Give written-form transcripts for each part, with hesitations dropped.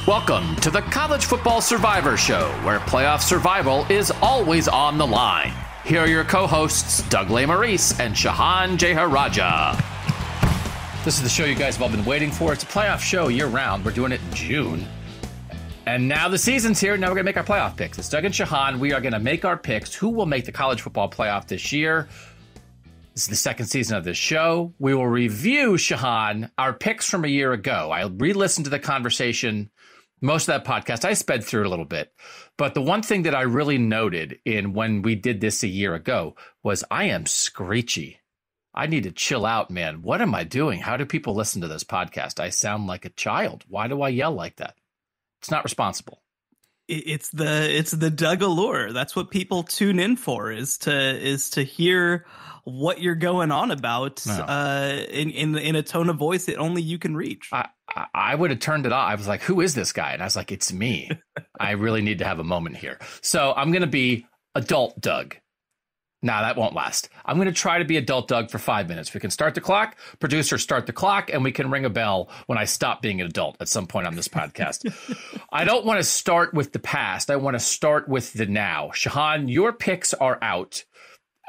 Welcome to the College Football Survivor Show, where playoff survival is always on the line. Here are your co-hosts, Doug Lesmerises and Shehan Jeyarajah. This is the show you guys have all been waiting for. It's a playoff show year-round. We're doing it in June. And now the season's here. Now we're going to make our playoff picks. It's Doug and Shehan. We are going to make our picks. Who will make the college football playoff this year? This is the second season of this show. We will review, Shehan, our picks from a year ago. I re-listened to the conversation, most of that podcast. I sped through it a little bit. But the one thing that I really noted in when we did this a year ago was I am screechy. I need to chill out, man. What am I doing? How do people listen to this podcast? I sound like a child. Why do I yell like that? It's not responsible. It's the Doug allure. That's what people tune in for, is to hear what you're going on about in a tone of voice that only you can reach. I would have turned it off. I was like, who is this guy? And I was like, it's me. I really need to have a moment here. So I'm going to be adult Doug. Nah, that won't last. I'm going to try to be adult Doug for 5 minutes. We can start the clock, producer, start the clock, and we can ring a bell when I stop being an adult at some point on this podcast. I don't want to start with the past. I want to start with the now. Shehan, your picks are out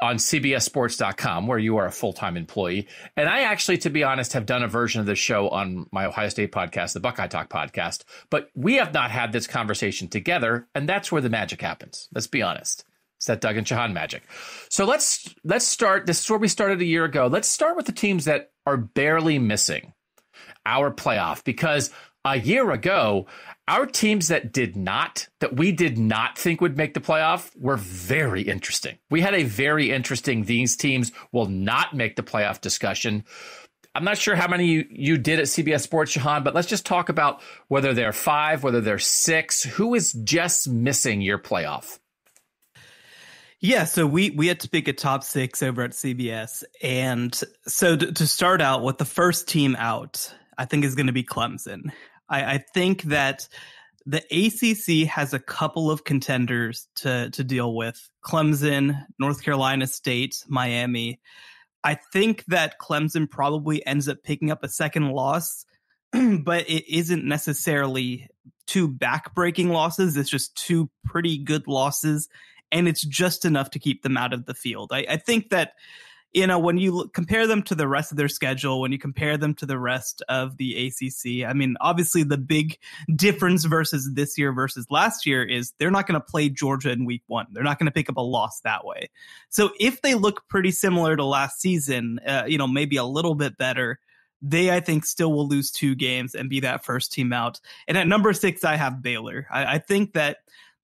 on CBSSports.com, where you are a full-time employee. And I actually, to be honest, have done a version of this show on my Ohio State podcast, the Buckeye Talk podcast. But we have not had this conversation together, and that's where the magic happens. Let's be honest. It's that Doug and Shehan magic. So let's start. This is where we started a year ago. Let's start with the teams that are barely missing our playoff, because a year ago, our teams that we did not think would make the playoff were very interesting. We had a very interesting, these teams will not make the playoff discussion. I'm not sure how many you did at CBS Sports, Shehan, but let's just talk about whether they're 5, whether they're 6. Who is just missing your playoff? Yeah, so we had to pick a top 6 over at CBS. And so to start out with, the first team out, I think, is going to be Clemson. I think that the ACC has a couple of contenders to deal with: Clemson, North Carolina State, Miami. I think that Clemson probably ends up picking up a second loss, but it isn't necessarily 2 back-breaking losses. It's just 2 pretty good losses, and it's just enough to keep them out of the field. I think that, when you compare them to the rest of their schedule, when you compare them to the rest of the ACC, I mean, obviously the big difference versus this year versus last year is they're not going to play Georgia in week 1. They're not going to pick up a loss that way. So if they look pretty similar to last season, maybe a little bit better, they, I think, still will lose 2 games and be that first team out. And at number 6, I have Baylor. I think that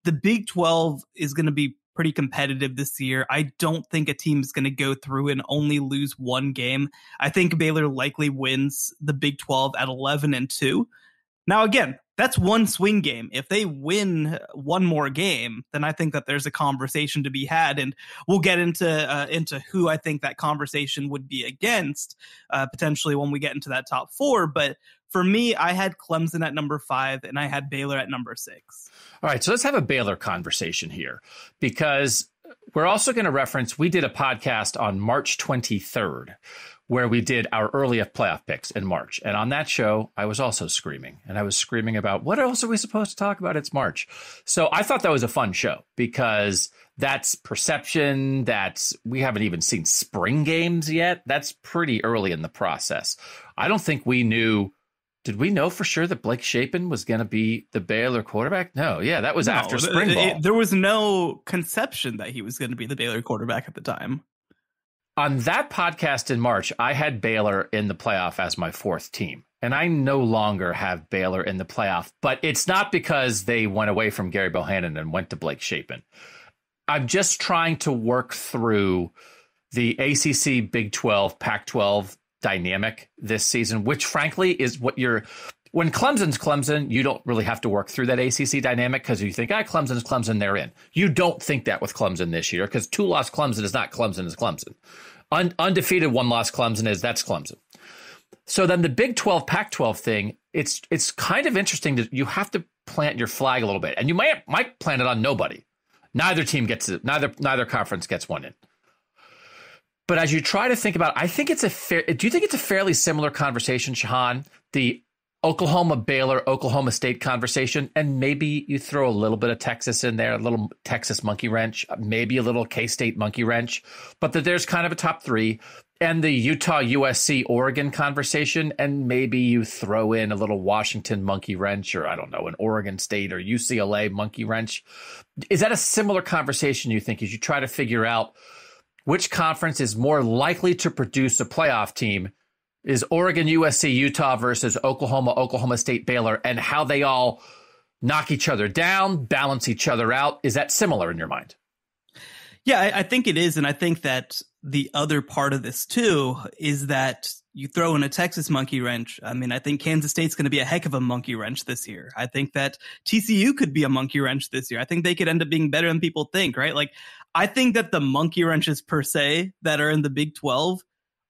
the Big 12 is going to be pretty competitive this year. I don't think a team is going to go through and only lose 1 game. I think Baylor likely wins the Big 12 at 11-2. Now, again, that's 1 swing game. If they win 1 more game, then I think that there's a conversation to be had, and we'll get into who I think that conversation would be against potentially when we get into that top 4. But for me, I had Clemson at number 5, and I had Baylor at number 6. All right, so let's have a Baylor conversation here, because we're also going to reference, we did a podcast on March 23rd where we did our early playoff picks in March. And on that show, I was also screaming. And I was screaming about, what else are we supposed to talk about? It's March. So I thought that was a fun show, because that's perception. We haven't even seen spring games yet. That's pretty early in the process. I don't think we knew. Did we know for sure that Blake Shapen was going to be the Baylor quarterback? No. Yeah, that was after spring ball. There was no conception that he was going to be the Baylor quarterback at the time. On that podcast in March, I had Baylor in the playoff as my 4th team. And I no longer have Baylor in the playoff. But it's not because they went away from Gary Bohannon and went to Blake Shapen. I'm just trying to work through the ACC, Big 12, Pac-12 dynamic this season, which frankly is what when Clemson's Clemson, you don't really have to work through that ACC dynamic, because you think, Clemson's Clemson, they're in. You don't think that with Clemson this year, because 2-loss Clemson is not Clemson is Clemson. Undefeated 1-loss Clemson that's Clemson. So then the Big 12, Pac-12 thing, it's kind of interesting that you have to plant your flag a little bit, and you might plant it on nobody. Neither team gets it. Neither conference gets one in. But as you try to think about, I think do you think it's a fairly similar conversation, Shehan? The Oklahoma, Baylor, Oklahoma State conversation, and maybe you throw a little bit of Texas in there, a little Texas monkey wrench, maybe a little K-State monkey wrench, but that there's kind of a top three, and the Utah, USC, Oregon conversation, and maybe you throw in a little Washington monkey wrench, or I don't know, an Oregon State or UCLA monkey wrench. Is that a similar conversation, you think, as you try to figure out which conference is more likely to produce a playoff team? Is Oregon, USC, Utah versus Oklahoma, Oklahoma State, Baylor, and how they all knock each other down, balance each other out? Is that similar in your mind? Yeah, I think it is. And I think that the other part of this, too, is that you throw in a Texas monkey wrench. I mean, I think Kansas State's going to be a heck of a monkey wrench this year. I think that TCU could be a monkey wrench this year. I think they could end up being better than people think, right? Like, I think that the monkey wrenches per se that are in the Big 12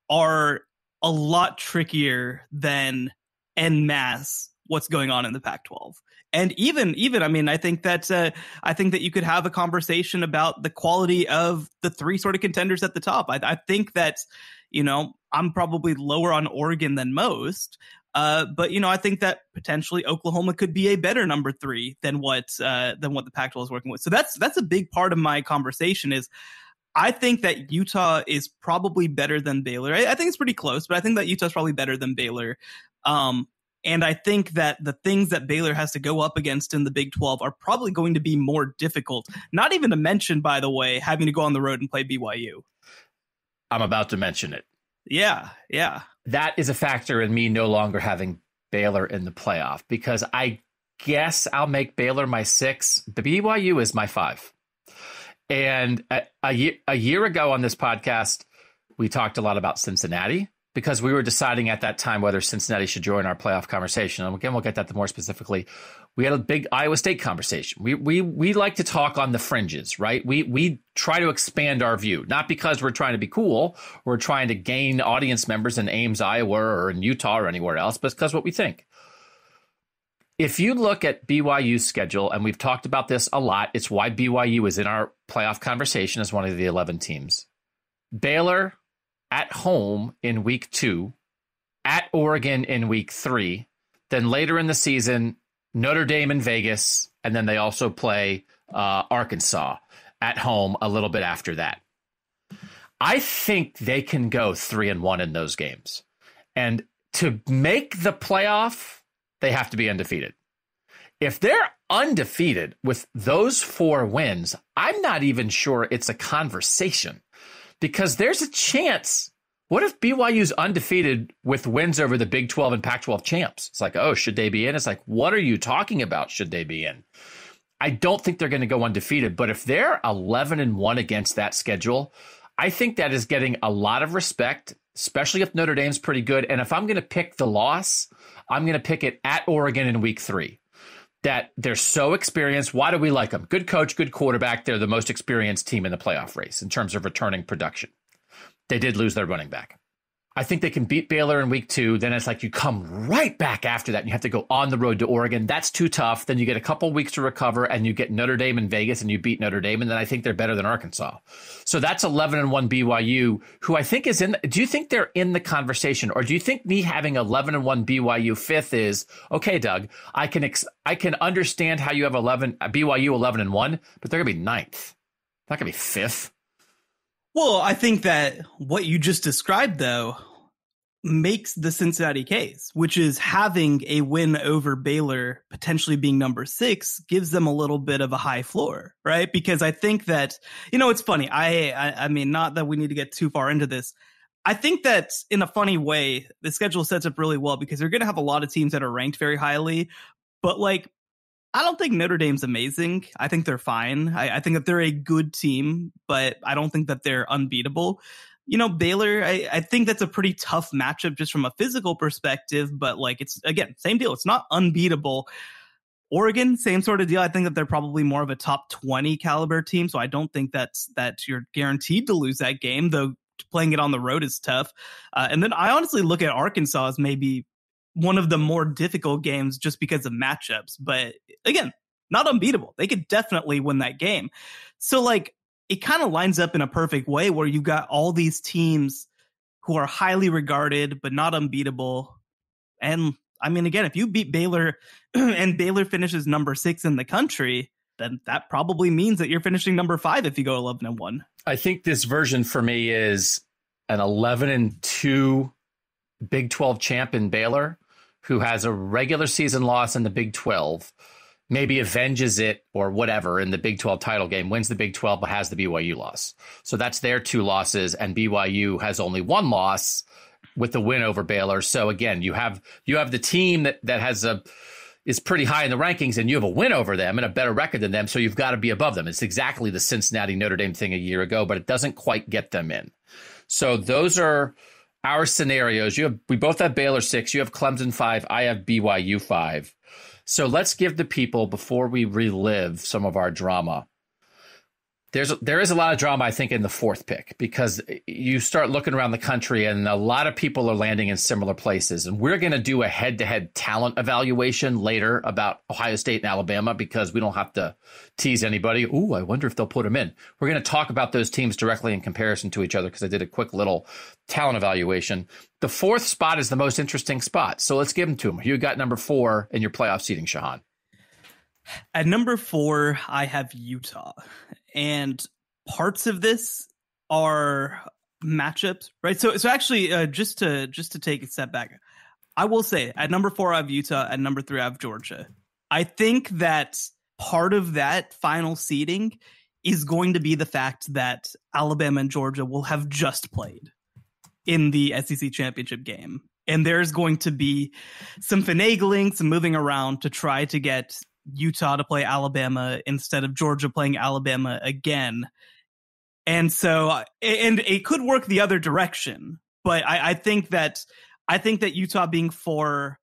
are a lot trickier than en masse what's going on in the Pac-12. And even, I mean, I think that you could have a conversation about the quality of the three sort of contenders at the top. I think that, you know, I'm probably lower on Oregon than most. But, you know, I think that potentially Oklahoma could be a better number three than what the Pac-12 is working with. So that's a big part of my conversation is I think that Utah is probably better than Baylor. I think it's pretty close, but I think that Utah's probably better than Baylor. And I think that the things that Baylor has to go up against in the Big 12 are probably going to be more difficult. Not even to mention, by the way, having to go on the road and play BYU. I'm about to mention it. Yeah. That is a factor in me no longer having Baylor in the playoff, because I guess I'll make Baylor my 6. The BYU is my 5. And a year ago on this podcast, we talked a lot about Cincinnati because we were deciding at that time whether Cincinnati should join our playoff conversation. And again, we'll get that to more specifically. We had a big Iowa State conversation. We like to talk on the fringes, right? We try to expand our view, not because we're trying to be cool. We're trying to gain audience members in Ames, Iowa, or in Utah or anywhere else, but because what we think. If you look at BYU's schedule, and we've talked about this a lot, it's why BYU is in our playoff conversation as one of the 11 teams. Baylor at home in week 2, at Oregon in week 3, then later in the season, Notre Dame in Vegas, and then they also play Arkansas at home a little bit after that. I think they can go 3-1 in those games. And to make the playoff, they have to be undefeated. If they're undefeated with those 4 wins, I'm not even sure it's a conversation, because there's a chance. What if BYU's undefeated with wins over the Big 12 and Pac-12 champs? It's like, oh, should they be in? It's like, what are you talking about? Should they be in? I don't think they're going to go undefeated, but if they're 11-1 against that schedule, I think that is getting a lot of respect, especially if Notre Dame's pretty good. And if I'm going to pick the loss, I'm going to pick it at Oregon in week 3. That they're so experienced. Why do we like them? Good coach, good quarterback. They're the most experienced team in the playoff race in terms of returning production. They did lose their running back. I think they can beat Baylor in week 2. Then it's like you come right back after that and you have to go on the road to Oregon. That's too tough. Then you get a couple weeks to recover and you get Notre Dame in Vegas and you beat Notre Dame. And then I think they're better than Arkansas. So that's 11-1 BYU, who I think is in. Do you think they're in the conversation, or do you think me having 11-1 BYU 5th is okay, Doug? I can understand how you have BYU 11-1, but they're going to be 9th. Not going to be 5th. Well, I think that what you just described, though, makes the Cincinnati case, which is having a win over Baylor, potentially being number 6, gives them a little bit of a high floor, right? Because I think that, you know, it's funny. I mean, not that we need to get too far into this. I think that in a funny way, the schedule sets up really well because they're going to have a lot of teams that are ranked very highly, but like, I don't think Notre Dame's amazing. I think they're fine. I think that they're a good team, but I don't think that they're unbeatable. You know, Baylor, I think that's a pretty tough matchup just from a physical perspective, but like it's, again, same deal. It's not unbeatable. Oregon, same sort of deal. I think that they're probably more of a top 20 caliber team, so I don't think that you're guaranteed to lose that game, though playing it on the road is tough. And then I honestly look at Arkansas as maybe one of the more difficult games just because of matchups. But again, not unbeatable. They could definitely win that game. So like it kind of lines up in a perfect way where you got all these teams who are highly regarded, but not unbeatable. And I mean, again, if you beat Baylor and Baylor finishes number 6 in the country, then that probably means that you're finishing number 5 if you go 11-1. I think this version for me is an 11-2 Big 12 champ in Baylor who has a regular season loss in the Big 12, maybe avenges it or whatever in the Big 12 title game, wins the Big 12, but has the BYU loss. So that's their 2 losses, and BYU has only 1 loss with the win over Baylor. So again, you have the team that is pretty high in the rankings, and you have a win over them and a better record than them. So you've got to be above them. It's exactly the Cincinnati Notre Dame thing a year ago, but it doesn't quite get them in. So those are our scenarios. We both have Baylor 6, you have Clemson 5, I have BYU 5. So let's give the people, before we relive some of our drama, there is a lot of drama, I think, in the 4th pick, because you start looking around the country and a lot of people are landing in similar places. And we're going to do a head-to-head talent evaluation later about Ohio State and Alabama, because we don't have to tease anybody. Ooh, I wonder if they'll put them in. We're going to talk about those teams directly in comparison to each other, because I did a quick little talent evaluation. The 4th spot is the most interesting spot. So let's give them to them. You got number 4 in your playoff seeding, Shehan. At number 4, I have Utah. And parts of this are matchups, right? So actually, just to take a step back, I will say at number 4, I have Utah. At number 3, I have Georgia. I think that part of that final seeding is going to be the fact that Alabama and Georgia will have just played in the SEC championship game. And there's going to be some finagling, some moving around to try to get Utah to play Alabama instead of Georgia playing Alabama again. And so, and it could work the other direction, but I think that Utah being 4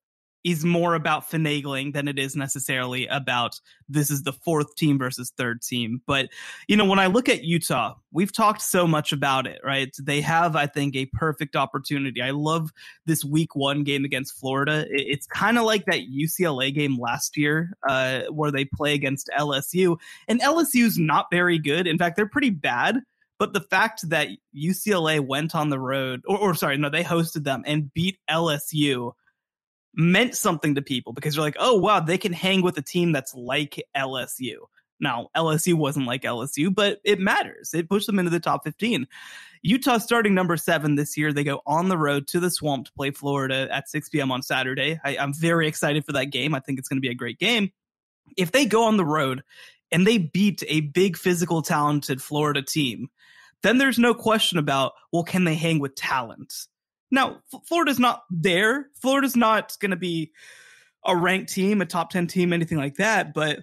is more about finagling than it is necessarily about this is the 4th team versus 3rd team. But, when I look at Utah, we've talked so much about it, right? They have, I think, a perfect opportunity. I love this week 1 game against Florida. It's kind of like that UCLA game last year where they play against LSU, and LSU's not very good. In fact, they're pretty bad. But the fact that UCLA went on the road, they hosted them and beat LSU meant something to people, because you're like, oh, wow, they can hang with a team that's like LSU. Now, LSU wasn't like LSU, but it matters. It pushed them into the top 15. Utah starting number 7 this year. They go on the road to the Swamp to play Florida at 6 p.m. on Saturday. I'm very excited for that game. I think it's going to be a great game. If they go on the road and they beat a big, physical, talented Florida team, then there's no question about, well, can they hang with talent? Now, Florida's not there. Florida's not going to be a ranked team, a top 10 team, anything like that, but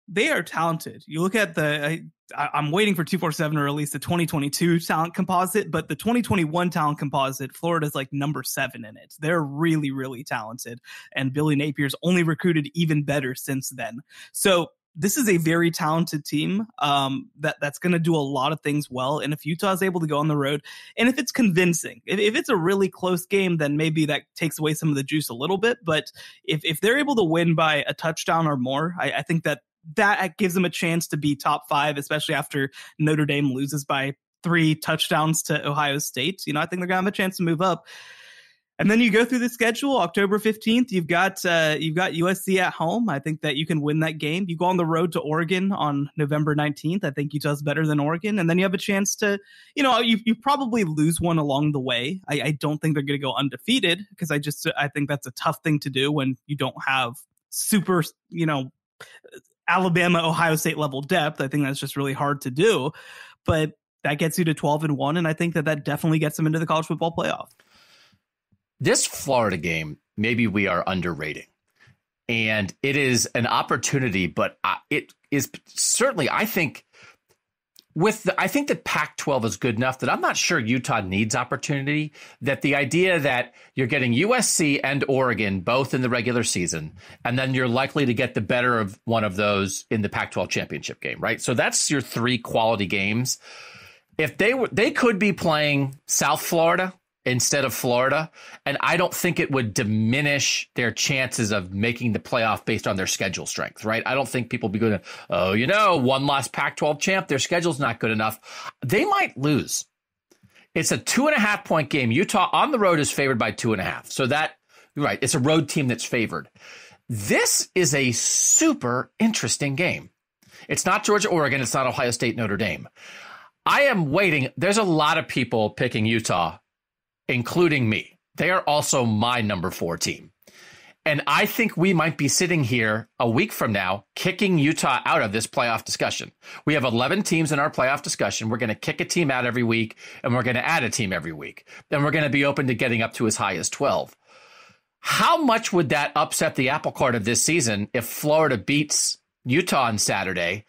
they are talented. You look at I'm waiting for 247 to release the 2022 talent composite, but the 2021 talent composite, Florida's like number 7 in it. They're really, really talented, and Billy Napier's only recruited even better since then. So this is a very talented team that's going to do a lot of things well. And if Utah is able to go on the road, and if it's convincing, if it's a really close game, then maybe that takes away some of the juice a little bit. But if they're able to win by a touchdown or more, I think that gives them a chance to be top 5, especially after Notre Dame loses by 3 touchdowns to Ohio State. I think they're going to have a chance to move up. And then you go through the schedule. October 15th, you've got USC at home. I think that you can win that game. You go on the road to Oregon on November 19th. I think Utah's better than Oregon. And then you have a chance to, you probably lose one along the way. I don't think they're going to go undefeated, because I think that's a tough thing to do when you don't have super, Alabama, Ohio State level depth. I think that's just really hard to do. But that gets you to 12-1. And I think that definitely gets them into the college football playoff. This Florida game, maybe we are underrating, and it is an opportunity, but it is certainly, I think that Pac-12 is good enough that I'm not sure Utah needs opportunity, that the idea that you're getting USC and Oregon both in the regular season, and then you're likely to get the better of one of those in the Pac-12 championship game, right? So that's your 3 quality games. If they could be playing South Florida instead of Florida, and I don't think it would diminish their chances of making the playoff based on their schedule strength, right? I don't think people be going to, one lost Pac-12 champ, their schedule's not good enough. They might lose. It's a 2.5 point game. Utah on the road is favored by 2.5. So that Right. It's a road team that's favored. This is a super interesting game. It's not Georgia, Oregon. It's not Ohio State, Notre Dame. I am waiting. There's a lot of people picking Utah, including me. They are also my number 4 team. And I think we might be sitting here a week from now, kicking Utah out of this playoff discussion. We have 11 teams in our playoff discussion. We're going to kick a team out every week, and we're going to add a team every week. Then we're going to be open to getting up to as high as 12. How much would that upset the apple cart of this season if Florida beats Utah on Saturday?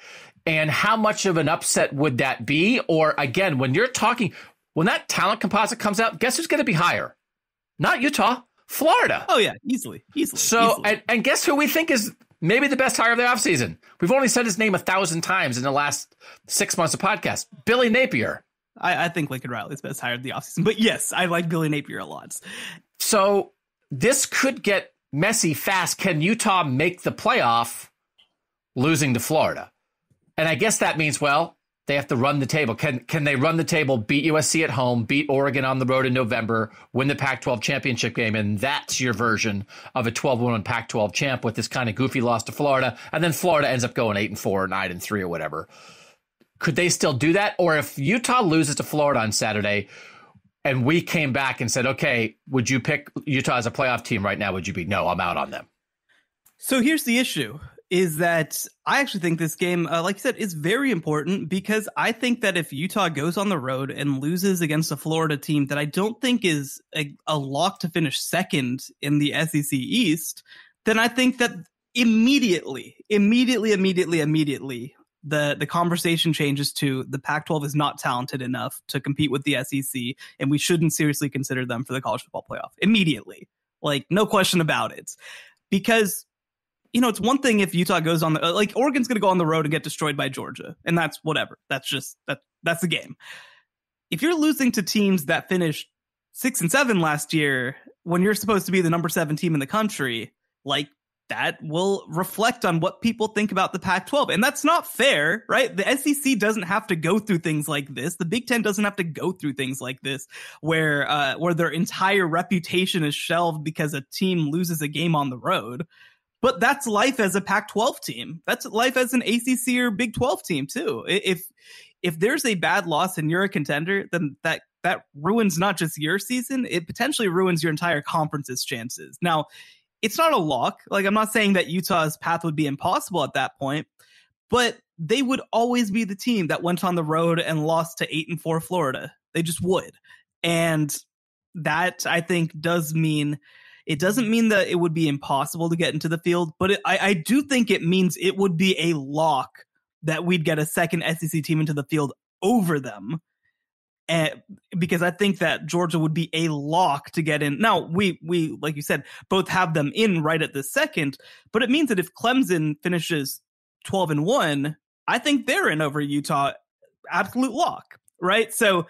And how much of an upset would that be? Or again, when that talent composite comes out, guess who's going to be higher? Not Utah. Florida. Oh, yeah, easily. So, easily. And guess who we think is maybe the best hire of the offseason? We've only said his name 1,000 times in the last 6 months of podcast. Billy Napier. I think Lincoln Riley's best hire of the offseason. But yes, I like Billy Napier a lot. So this could get messy fast. Can Utah make the playoff losing to Florida? And I guess that means, well, they have to run the table. Can they run the table, beat USC at home, beat Oregon on the road in November, win the Pac-12 championship game, and that's your version of a 12-1 Pac-12 champ with this kind of goofy loss to Florida, and then Florida ends up going 8-4 or 9-3 or whatever. Could they still do that? Or if Utah loses to Florida on Saturday and we came back and said, okay, would you pick Utah as a playoff team right now? Would you be, no, I'm out on them? So here's the issue. Is that I actually think this game, like you said, is very important because I think that if Utah goes on the road and loses against a Florida team that I don't think is a lock to finish second in the SEC East, then I think that immediately, the conversation changes to the Pac-12 is not talented enough to compete with the SEC, and we shouldn't seriously consider them for the college football playoff. Immediately. Like, no question about it. Because it's one thing if Utah goes on Oregon's going to go on the road and get destroyed by Georgia, and that's whatever. That's just that's the game. If you're losing to teams that finished 6 and 7 last year, when you're supposed to be the number 7 team in the country, like that will reflect on what people think about the Pac-12, and that's not fair, right? The SEC doesn't have to go through things like this. The Big Ten doesn't have to go through things like this, where their entire reputation is shelved because a team loses a game on the road. But that's life as a Pac-12 team. That's life as an ACC or Big 12 team, too. If there's a bad loss and you're a contender, then that ruins not just your season, it potentially ruins your entire conference's chances. Now, it's not a lock. Like, I'm not saying that Utah's path would be impossible at that point, but they would always be the team that went on the road and lost to 8-4 Florida. They just would. And that, I think, does mean... It doesn't mean that it would be impossible to get into the field, but I do think it means it would be a lock that we'd get a second SEC team into the field over them. Because I think that Georgia would be a lock to get in. Now, we like you said, both have them in right at this second, but it means that if Clemson finishes 12-1, I think they're in over Utah. Absolute lock, right? So...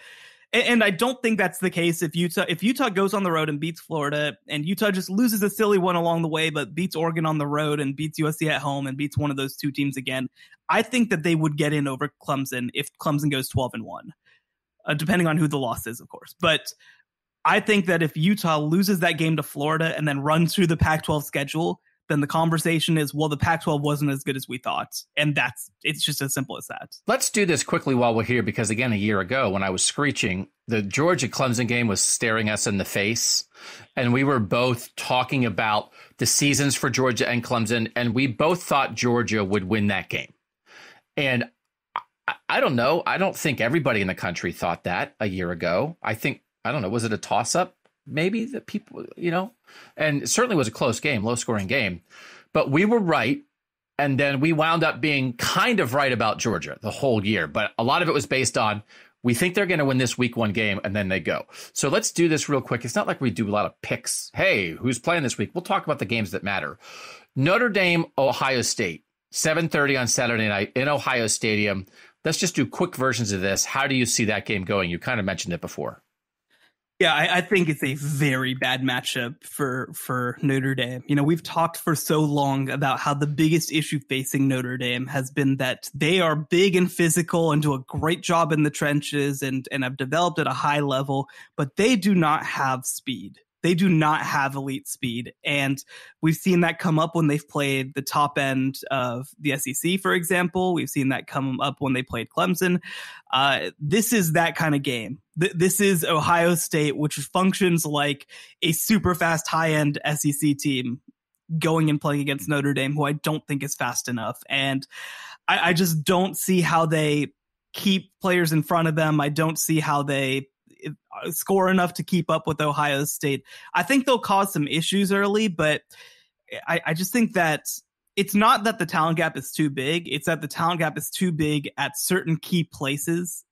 And I don't think that's the case if Utah goes on the road and beats Florida, and Utah just loses a silly one along the way, but beats Oregon on the road and beats USC at home and beats one of those two teams again. I think that they would get in over Clemson if Clemson goes 12-1, depending on who the loss is, of course. But I think that if Utah loses that game to Florida and then runs through the Pac-12 schedule, then the conversation is, well, the Pac-12 wasn't as good as we thought. And it's just as simple as that. Let's do this quickly while we're here, because again, a year ago when I was screeching, the Georgia-Clemson game was staring us in the face. And we were both talking about the seasons for Georgia and Clemson, and we both thought Georgia would win that game. And I don't know. I don't think everybody in the country thought that a year ago. I don't know, was it a toss-up? Maybe the people, and it certainly was a close game, low scoring game, but we were right. And then we wound up being kind of right about Georgia the whole year. But a lot of it was based on, we think they're going to win this week 1 game, and then they go. So let's do this real quick. It's not like we do a lot of picks. Hey, who's playing this week? We'll talk about the games that matter. Notre Dame, Ohio State, 7:30 on Saturday night in Ohio Stadium. Let's just do quick versions of this. How do you see that game going? You kind of mentioned it before. Yeah, I think it's a very bad matchup for Notre Dame. We've talked for so long about how the biggest issue facing Notre Dame has been that they are big and physical and do a great job in the trenches and have developed at a high level, but they do not have speed. They do not have elite speed. And we've seen that come up when they've played the top end of the SEC, for example. We've seen that come up when they played Clemson. This is that kind of game. This is Ohio State, which functions like a super fast high-end SEC team going and playing against Notre Dame, who I don't think is fast enough. And I just don't see how they keep players in front of them. I don't see how they score enough to keep up with Ohio State. I think they'll cause some issues early, but I just think that it's not that the talent gap is too big. It's that the talent gap is too big at certain key places,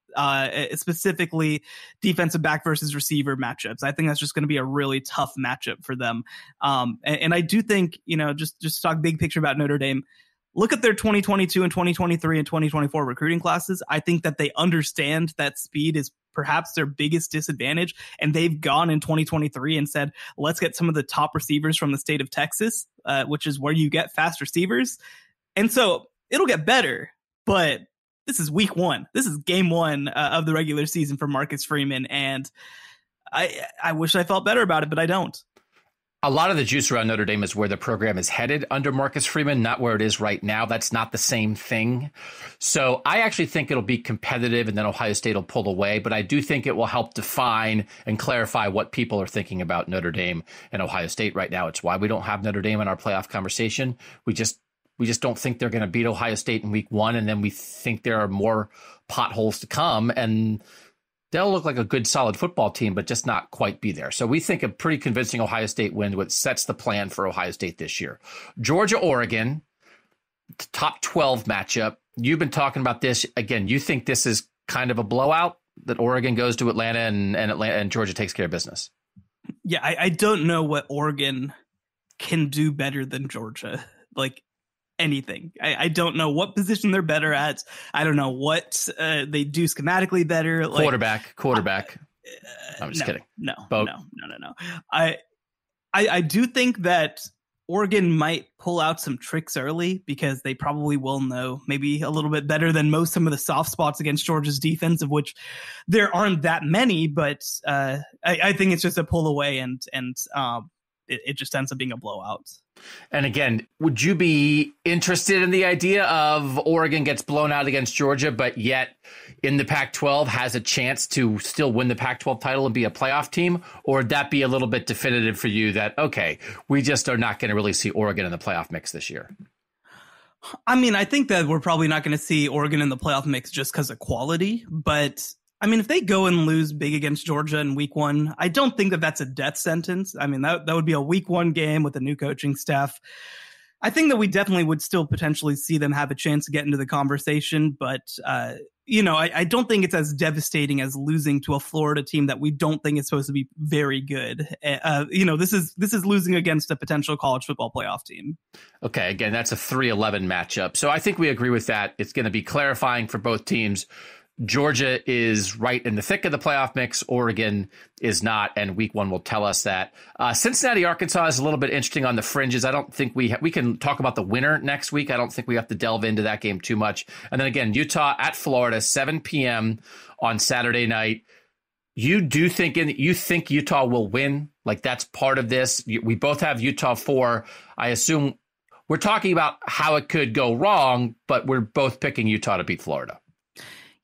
specifically defensive back versus receiver matchups. I think that's just going to be a really tough matchup for them. And I do think, just talk big picture about Notre Dame. Look at their 2022 and 2023 and 2024 recruiting classes. I think that they understand that speed is perhaps their biggest disadvantage. And they've gone in 2023 and said, let's get some of the top receivers from the state of Texas, which is where you get fast receivers. And so it'll get better, but this is week one. This is game one of the regular season for Marcus Freeman. And I wish I felt better about it, but I don't. A lot of the juice around Notre Dame is where the program is headed under Marcus Freeman, not where it is right now. That's not the same thing. So I actually think it'll be competitive and then Ohio State will pull away. But I do think it will help define and clarify what people are thinking about Notre Dame and Ohio State right now. It's why we don't have Notre Dame in our playoff conversation. We just don't think they're going to beat Ohio State in week one. And then we think there are more potholes to come. And they'll look like a good, solid football team, but just not quite be there. So we think a pretty convincing Ohio State win, which sets the plan for Ohio State this year. Georgia, Oregon, top 12 matchup. You've been talking about this. Again, you think this is kind of a blowout, that Oregon goes to Atlanta and Georgia takes care of business? Yeah, I don't know what Oregon can do better than Georgia. Like, anything. I don't know what position they're better at. I don't know what they do schematically better. Quarterback. I'm just kidding. No. I do think that Oregon might pull out some tricks early because they probably will know maybe a little bit better than most some of the soft spots against Georgia's defense, of which there aren't that many. But I think it's just a pull away and it just ends up being a blowout. And again, would you be interested in the idea of Oregon gets blown out against Georgia, but yet in the Pac-12 has a chance to still win the Pac-12 title and be a playoff team? Or would that be a little bit definitive for you that, okay, we just are not going to really see Oregon in the playoff mix this year? I mean, I think that we're probably not going to see Oregon in the playoff mix just because of quality, but I mean, if they go and lose big against Georgia in week one, I don't think that that's a death sentence. I mean, that would be a week one game with a new coaching staff. I think that we definitely would still potentially see them have a chance to get into the conversation. But, I don't think it's as devastating as losing to a Florida team that we don't think is supposed to be very good. This is losing against a potential college football playoff team. Okay, again, that's a 3-11 matchup. So I think we agree with that. It's going to be clarifying for both teams. Georgia is right in the thick of the playoff mix. Oregon is not, and week one will tell us that. Cincinnati, Arkansas is a little bit interesting on the fringes. I don't think we can talk about the winner next week. I don't think we have to delve into that game too much. And then again, Utah at Florida, 7 p.m. on Saturday night. You think Utah will win? Like, that's part of this. We both have Utah 4. I assume we're talking about how it could go wrong, but we're both picking Utah to beat Florida.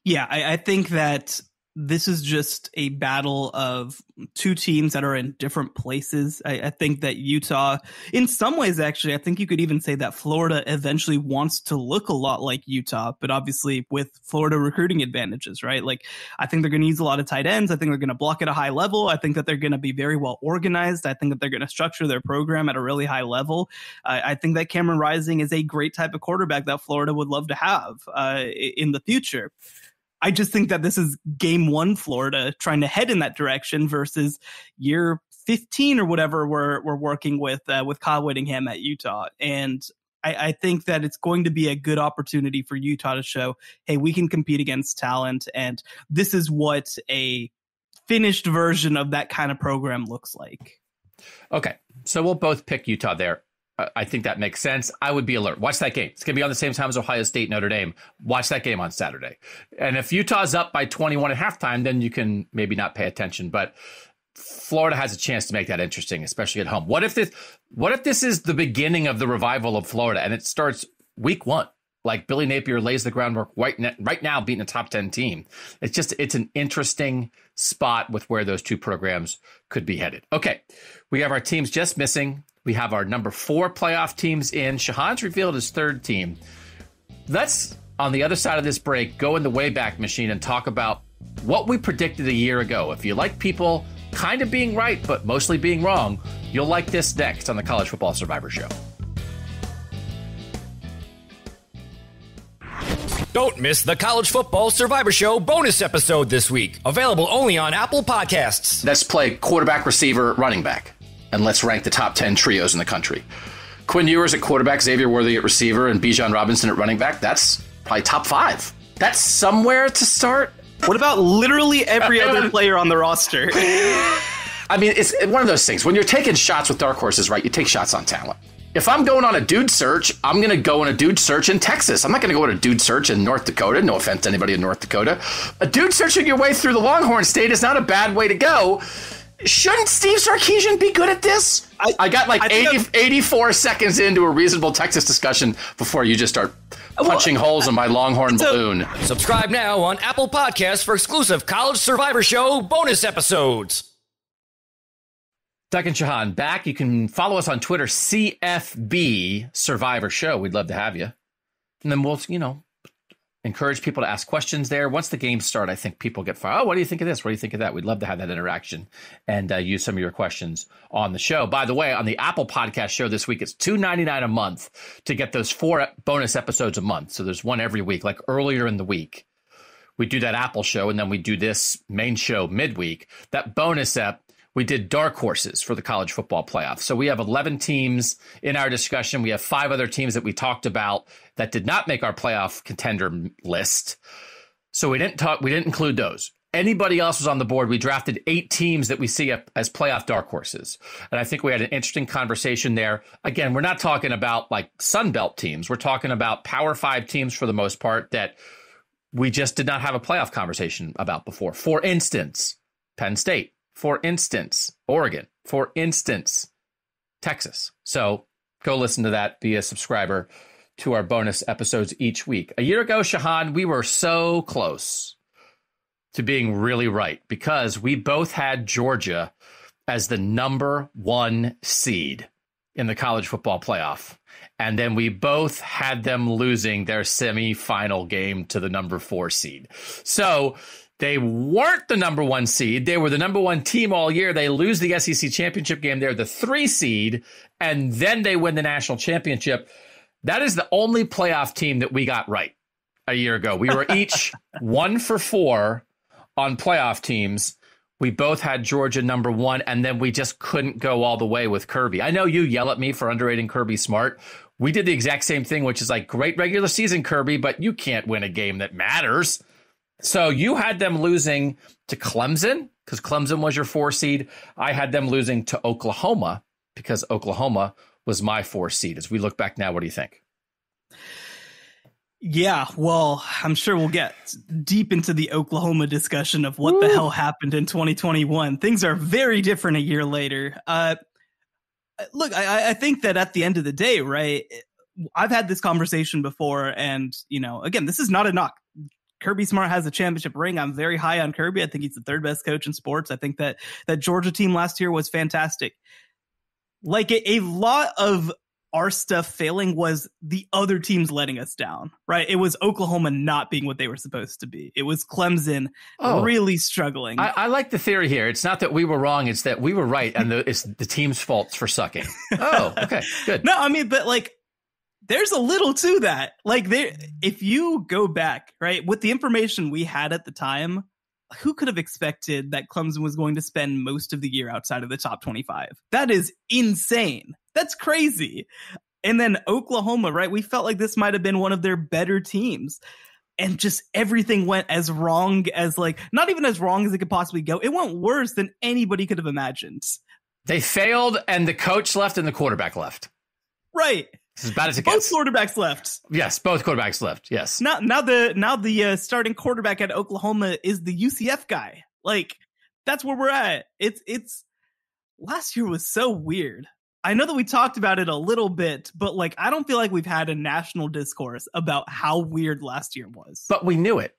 Yeah, I think that this is just a battle of two teams that are in different places. I think that Utah, in some ways, actually, I think you could even say that Florida eventually wants to look a lot like Utah, but obviously with Florida recruiting advantages, right? Like, I think they're going to use a lot of tight ends. I think they're going to block at a high level. I think that they're going to be very well organized. I think that they're going to structure their program at a really high level. I think that Cameron Rising is a great type of quarterback that Florida would love to have in the future. I just think that this is game one Florida trying to head in that direction versus year 15 or whatever we're working with Kyle Whittingham at Utah. And I think that it's going to be a good opportunity for Utah to show, hey, we can compete against talent. And this is what a finished version of that kind of program looks like. Okay, so we'll both pick Utah there. I think that makes sense. I would be alert. Watch that game. It's going to be on the same time as Ohio State, Notre Dame. Watch that game on Saturday. And if Utah's up by 21 at halftime, then you can maybe not pay attention. But Florida has a chance to make that interesting, especially at home. What if this is the beginning of the revival of Florida and it starts week 1? Like Billy Napier lays the groundwork right now, beating a top 10 team. It's an interesting spot with where those two programs could be headed. Okay, we have our teams just missing. We have our number 4 playoff teams in. Shehan's revealed his 3rd team. Let's, on the other side of this break, go in the Wayback Machine and talk about what we predicted a year ago. If you like people kind of being right, but mostly being wrong, you'll like this next on the College Football Survivor Show. Don't miss the College Football Survivor Show bonus episode this week. Available only on Apple Podcasts. Let's play quarterback, receiver, running back, and let's rank the top 10 trios in the country. Quinn Ewers at quarterback, Xavier Worthy at receiver, and Bijan Robinson at running back. That's probably top 5. That's somewhere to start. What about literally every other player on the roster? I mean, it's one of those things. When you're taking shots with dark horses, right, you take shots on talent. If I'm going on a dude search, I'm going to go on a dude search in Texas. I'm not going to go on a dude search in North Dakota. No offense to anybody in North Dakota. A dude searching your way through the Longhorn State is not a bad way to go. Shouldn't Steve Sarkisian be good at this? I got like 84 seconds into a reasonable Texas discussion before you just start punching holes in my Longhorn balloon. Subscribe now on Apple Podcasts for exclusive College Survivor Show bonus episodes. Doug and Shehan back. You can follow us on Twitter, CFB Survivor Show. We'd love to have you. And then we'll, encourage people to ask questions there. Once the games start, I think people get fired. Oh, what do you think of this? What do you think of that? We'd love to have that interaction and use some of your questions on the show. By the way, on the Apple Podcast show this week, it's $2.99 a month to get those 4 bonus episodes a month. So there's one every week, like earlier in the week. We do that Apple show, and then we do this main show midweek. That bonus ep, we did dark horses for the college football playoff. So we have 11 teams in our discussion. We have 5 other teams that we talked about that did not make our playoff contender list. So we didn't include those. Anybody else was on the board. We drafted 8 teams that we see as playoff dark horses. And I think we had an interesting conversation there. Again, we're not talking about like Sun Belt teams. We're talking about Power 5 teams for the most part that we just did not have a playoff conversation about before. For instance, Penn State. For instance, Oregon. For instance, Texas. So go listen to that. Be a subscriber to our bonus episodes each week. A year ago, Shehan, we were so close to being really right because we both had Georgia as the number 1 seed in the college football playoff. And then we both had them losing their semifinal game to the number 4 seed. So they weren't the number 1 seed. They were the number 1 team all year. They lose the SEC championship game. They're the 3 seed, and then they win the national championship. That is the only playoff team that we got right a year ago. We were each 1 for 4 on playoff teams. We both had Georgia number 1, and then we just couldn't go all the way with Kirby. I know you yell at me for underrating Kirby Smart. We did the exact same thing, which is like, great regular season, Kirby, but you can't win a game that matters. So you had them losing to Clemson because Clemson was your 4 seed. I had them losing to Oklahoma because Oklahoma was my 4 seed. As we look back now, what do you think? Yeah, well, I'm sure we'll get deep into the Oklahoma discussion of what the hell happened in 2021. Things are very different a year later. Look, I think that at the end of the day, right, I've had this conversation before, and, again, this is not a knock. Kirby Smart has a championship ring. I'm very high on Kirby. I think he's the 3rd best coach in sports. I think that Georgia team last year was fantastic. Like a lot of our stuff failing was the other teams letting us down, right? It was Oklahoma not being what they were supposed to be. It was Clemson really struggling. I like the theory here. It's not that we were wrong. It's that we were right. And it's the team's faults for sucking. Oh, okay, good. No, I mean, but like, there's a little to that. Like, if you go back, right, with the information we had at the time, who could have expected that Clemson was going to spend most of the year outside of the top 25? That is insane. That's crazy. And then Oklahoma, right, we felt like this might have been one of their better teams. And just everything went as wrong as, like, not even as wrong as it could possibly go. It went worse than anybody could have imagined. They failed, and the coach left and the quarterback left. Right. It's as bad as it gets. Both quarterbacks left. Yes, both quarterbacks left. Yes. Now the starting quarterback at Oklahoma is the UCF guy. Like, that's where we're at. It's last year was so weird. I know that we talked about it a little bit, but like, I don't feel like we've had a national discourse about how weird last year was. But we knew it.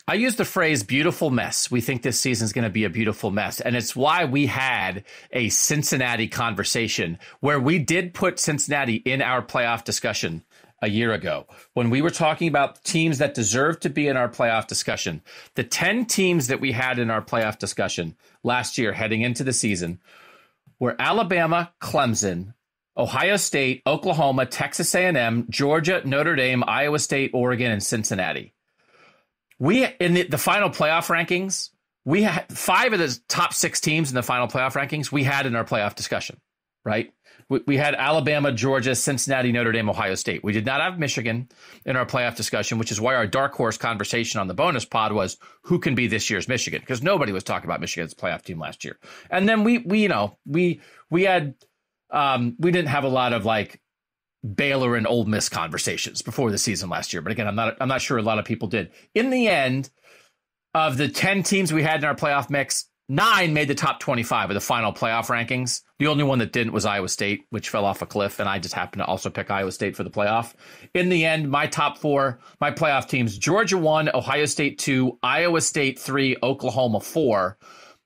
I use the phrase beautiful mess. We think this season's going to be a beautiful mess. And it's why we had a Cincinnati conversation where we did put Cincinnati in our playoff discussion a year ago. When we were talking about teams that deserve to be in our playoff discussion, the 10 teams that we had in our playoff discussion last year heading into the season were Alabama, Clemson, Ohio State, Oklahoma, Texas A&M, Georgia, Notre Dame, Iowa State, Oregon, and Cincinnati. We, in the final playoff rankings, we had 5 of the top 6 teams in the final playoff rankings we had in our playoff discussion, right? We had Alabama, Georgia, Cincinnati, Notre Dame, Ohio State. We did not have Michigan in our playoff discussion, which is why our dark horse conversation on the bonus pod was who can be this year's Michigan, because nobody was talking about Michigan as a playoff team last year. And then we didn't have a lot of like Baylor and Ole Miss conversations before the season last year. But again, I'm not sure a lot of people did. In the end, of the 10 teams we had in our playoff mix, 9 made the top 25 of the final playoff rankings. The only one that didn't was Iowa State, which fell off a cliff, and I just happened to also pick Iowa State for the playoff. In the end, my top 4, my playoff teams, Georgia 1, Ohio State 2, Iowa State 3, Oklahoma 4.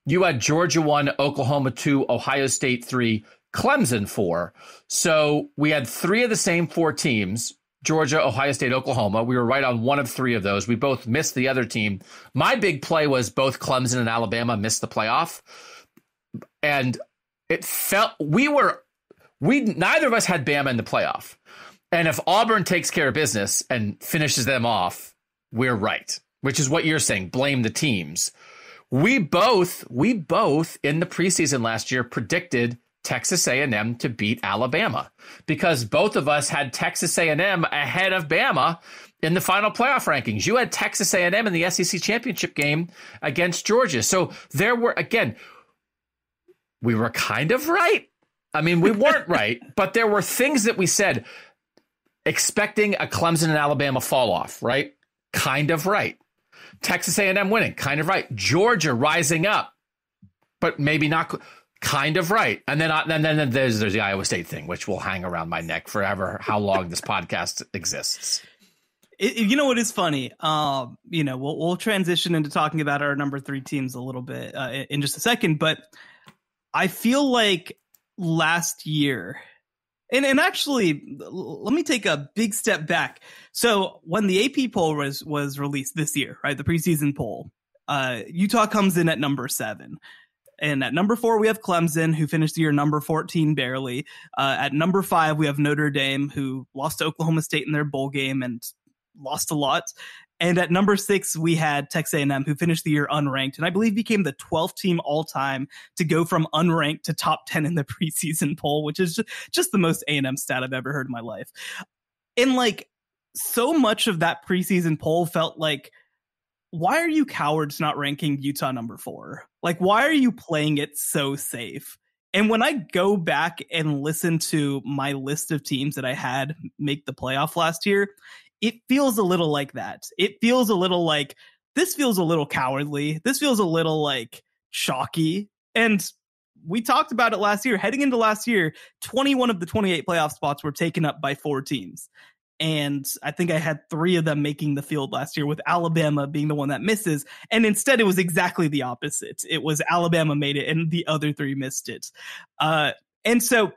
You had Georgia 1, Oklahoma 2, Ohio State 3, Clemson 4. So we had 3 of the same 4 teams, Georgia, Ohio State, Oklahoma. We were right on one of 3 of those. We both missed the other team. My big play was both Clemson and Alabama missed the playoff. And it felt neither of us had Bama in the playoff. And if Auburn takes care of business and finishes them off, we're right, which is what you're saying. Blame the teams. We both in the preseason last year predicted Texas A&M to beat Alabama because both of us had Texas A&M ahead of Bama in the final playoff rankings. You had Texas A&M in the SEC championship game against Georgia. So there were, again, we were kind of right. I mean, we weren't right, but there were things that we said expecting a Clemson and Alabama fall off, right? Kind of right. Texas A&M winning, kind of right. Georgia rising up, but maybe not. Kind of right. And then there's the Iowa State thing, which will hang around my neck forever, how long this podcast exists. You know what is funny? We'll transition into talking about our number 3 teams a little bit in just a second, but I feel like last year, and actually, let me take a big step back. So when the AP poll was released this year, right, the preseason poll, Utah comes in at number 7. And at number 4, we have Clemson, who finished the year number 14 barely. At number 5, we have Notre Dame, who lost to Oklahoma State in their bowl game and lost a lot. And at number 6, we had Texas A&M, who finished the year unranked, and I believe became the 12th team all time to go from unranked to top 10 in the preseason poll, which is just the most A&M stat I've ever heard in my life. And like, so much of that preseason poll felt like, why are you cowards not ranking Utah number 4? Like, why are you playing it so safe? And when I go back and listen to my list of teams that I had make the playoff last year, it feels a little like that. It feels a little like, this feels a little cowardly. This feels a little like chalky. And we talked about it last year. Heading into last year, 21 of the 28 playoff spots were taken up by 4 teams. And I think I had 3 of them making the field last year, with Alabama being the one that misses. And instead, it was exactly the opposite. It was Alabama made it and the other 3 missed it. And so,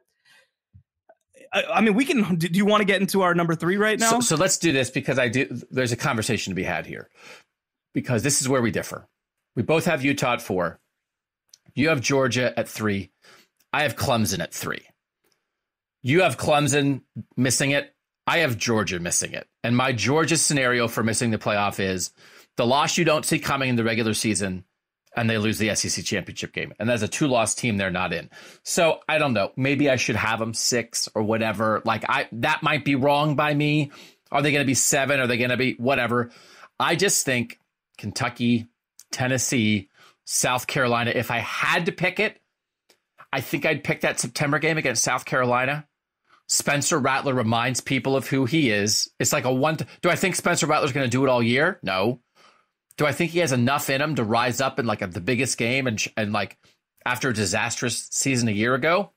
I mean, do you want to get into our number 3 right now? So let's do this, because there's a conversation to be had here, because this is where we differ. We both have Utah at 4. You have Georgia at 3. I have Clemson at 3. You have Clemson missing it. I have Georgia missing it. And my Georgia scenario for missing the playoff is the loss you don't see coming in the regular season, and they lose the SEC championship game. And as a 2-loss team, they're not in. So I don't know. Maybe I should have them 6 or whatever. Like, that might be wrong by me. Are they going to be 7? Are they going to be whatever? I just think Kentucky, Tennessee, South Carolina, if I had to pick it, I think I'd pick that September game against South Carolina. Spencer Rattler reminds people of who he is. It's like do I think Spencer Rattler's going to do it all year? No. Do I think he has enough in him to rise up in like the biggest game and like after a disastrous season a year ago?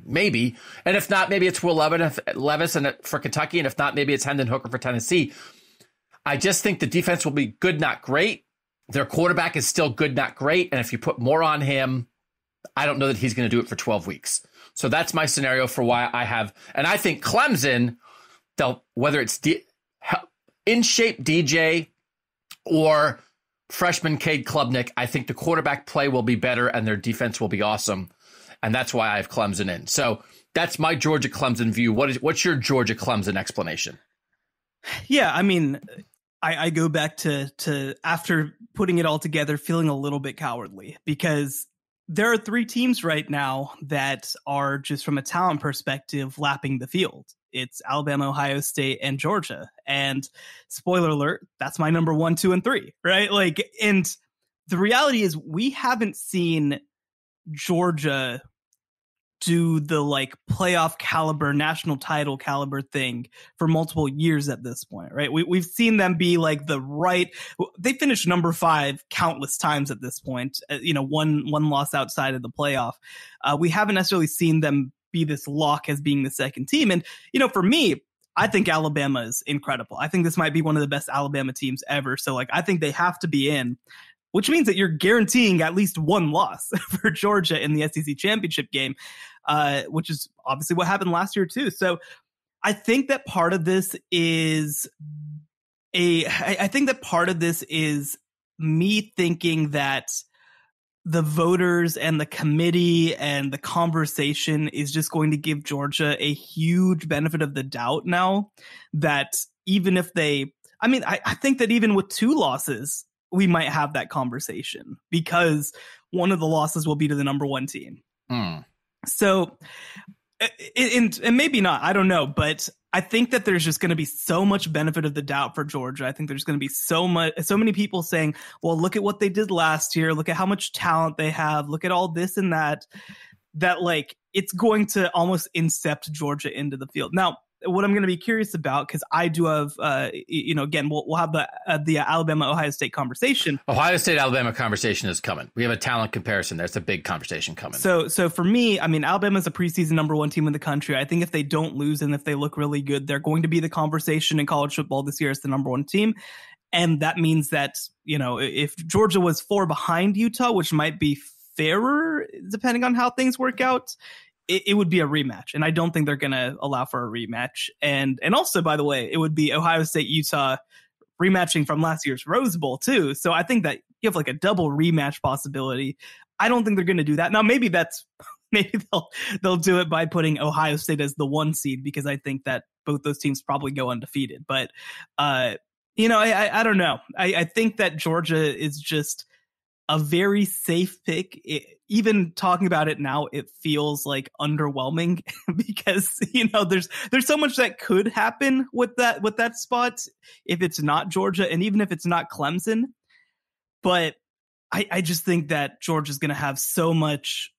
Maybe. And if not, maybe it's Will Levis for Kentucky. And if not, maybe it's Hendon Hooker for Tennessee. I just think the defense will be good, not great. Their quarterback is still good, not great. And if you put more on him, I don't know that he's going to do it for 12 weeks. So that's my scenario for why I have. And I think Clemson, whether it's in shape DJ or freshman Cade Klubnik, I think the quarterback play will be better and their defense will be awesome. And that's why I have Clemson in. So that's my Georgia Clemson view. What's your Georgia Clemson explanation? Yeah, I mean, I go back to after putting it all together, feeling a little bit cowardly because there are 3 teams right now that are just from a talent perspective lapping the field. It's Alabama, Ohio State, and Georgia. And spoiler alert, that's my number 1, 2, and 3, right? Like, and the reality is we haven't seen Georgia do the like playoff caliber, national title caliber thing for multiple years at this point, right? We've seen them be like they finished number 5 countless times at this point, one loss outside of the playoff. We haven't necessarily seen them be this lock as being the second team. And, for me, I think Alabama is incredible. I think this might be one of the best Alabama teams ever. So like, I think they have to be in, which means that you're guaranteeing at least 1 loss for Georgia in the SEC championship game, which is obviously what happened last year too. So I think that part of this is me thinking that the voters and the committee and the conversation is just going to give Georgia a huge benefit of the doubt now that even if I think that even with 2 losses, we might have that conversation because one of the losses will be to the number 1 team. So, and maybe not, I don't know, but I think that there's just going to be so much benefit of the doubt for Georgia. I think there's going to be so many people saying, well, look at what they did last year. Look at how much talent they have. Look at all this and that like it's going to almost incept Georgia into the field. Now, what I'm going to be curious about, because I do have, again, we'll have the Alabama-Ohio State conversation. Ohio State-Alabama conversation is coming. We have a talent comparison. There's a big conversation coming. So for me, I mean, Alabama's a preseason number 1 team in the country. I think if they don't lose and if they look really good, they're going to be the conversation in college football this year as the number 1 team. And that means that, if Georgia was 4 behind Utah, which might be fairer depending on how things work out, it would be a rematch, and I don't think they're going to allow for a rematch. And also, by the way, it would be Ohio State, Utah rematching from last year's Rose Bowl too. So I think that you have like a double rematch possibility. I don't think they're going to do that. Now, maybe they'll do it by putting Ohio State as the 1 seed because I think that both those teams probably go undefeated. But I don't know. I think that Georgia is just a very safe pick. Even talking about it now, it feels like underwhelming because, there's so much that could happen with that spot if it's not Georgia and even if it's not Clemson. But I just think that Georgia's going to have so much,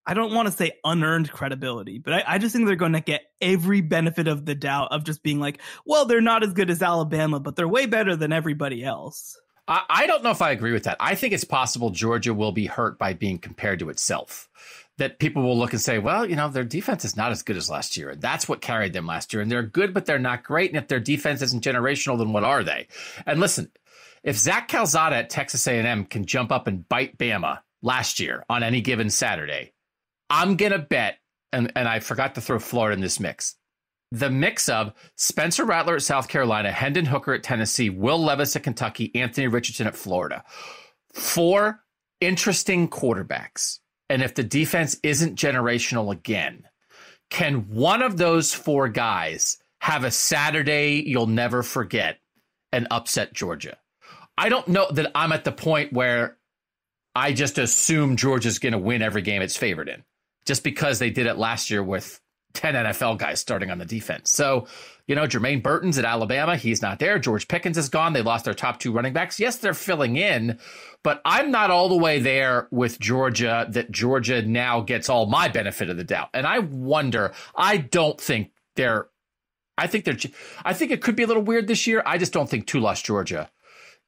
I don't want to say unearned credibility, but I just think they're going to get every benefit of the doubt of just being like, well, they're not as good as Alabama, but they're way better than everybody else. I don't know if I agree with that. I think it's possible Georgia will be hurt by being compared to itself. That people will look and say, well, their defense is not as good as last year. And that's what carried them last year. And they're good, but they're not great. And if their defense isn't generational, then what are they? And listen, if Zach Calzada at Texas A&M can jump up and bite Bama last year on any given Saturday, I'm going to bet, and I forgot to throw Florida in this mix, the mix of Spencer Rattler at South Carolina, Hendon Hooker at Tennessee, Will Levis at Kentucky, Anthony Richardson at Florida. 4 interesting quarterbacks. And if the defense isn't generational again, can one of those 4 guys have a Saturday you'll never forget and upset Georgia? I don't know that I'm at the point where I just assume Georgia's going to win every game it's favored in, just because they did it last year with 10 NFL guys starting on the defense. So, Jermaine Burton's at Alabama. He's not there. George Pickens is gone. They lost their top 2 running backs. Yes, they're filling in, but I'm not all the way there with Georgia that Georgia now gets all my benefit of the doubt. And I wonder, I think it could be a little weird this year. I just don't think 2-loss Georgia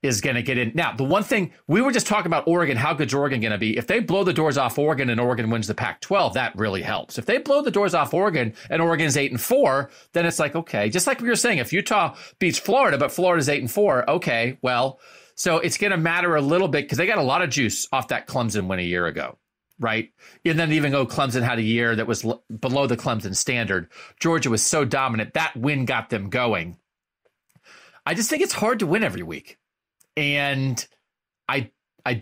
is going to get in. Now, the one thing we were just talking about Oregon, how good's Oregon going to be? If they blow the doors off Oregon and Oregon wins the Pac-12, that really helps. If they blow the doors off Oregon and Oregon's 8-4, then it's like, okay, just like we were saying, if Utah beats Florida, but Florida's 8-4, okay, well, so it's going to matter a little bit because they got a lot of juice off that Clemson win a year ago, right? And then even though Clemson had a year that was below the Clemson standard, Georgia was so dominant, that win got them going. I just think it's hard to win every week. And I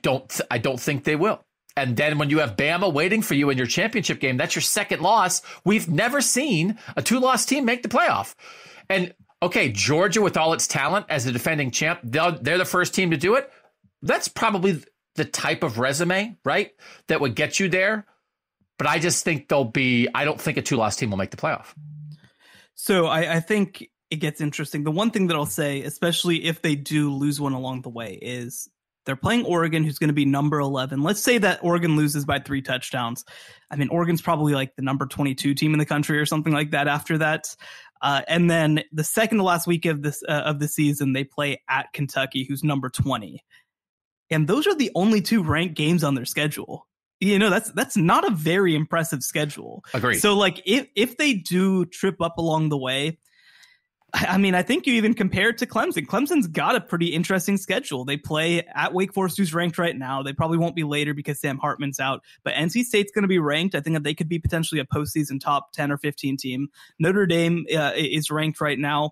don't think they will. And then when you have Bama waiting for you in your championship game, that's your second loss. We've never seen a 2-loss team make the playoff. And okay, Georgia with all its talent as a defending champ, they're the first team to do it. That's probably the type of resume, right, that would get you there. But I just think I don't think a 2-loss team will make the playoff. So I think it gets interesting. The one thing that I'll say, especially if they do lose one along the way, is they're playing Oregon, who's going to be number 11. Let's say that Oregon loses by 3 touchdowns. I mean, Oregon's probably like the number 22 team in the country or something like that after that. And then the second to last week of the season, they play at Kentucky, who's number 20. And those are the only 2 ranked games on their schedule. You know, that's not a very impressive schedule. Agreed. So like if they do trip up along the way, I mean, I think you even compare it to Clemson. Clemson's got a pretty interesting schedule. They play at Wake Forest, who's ranked right now. They probably won't be later because Sam Hartman's out. But NC State's going to be ranked. I think that they could be potentially a postseason top 10 or 15 team. Notre Dame is ranked right now.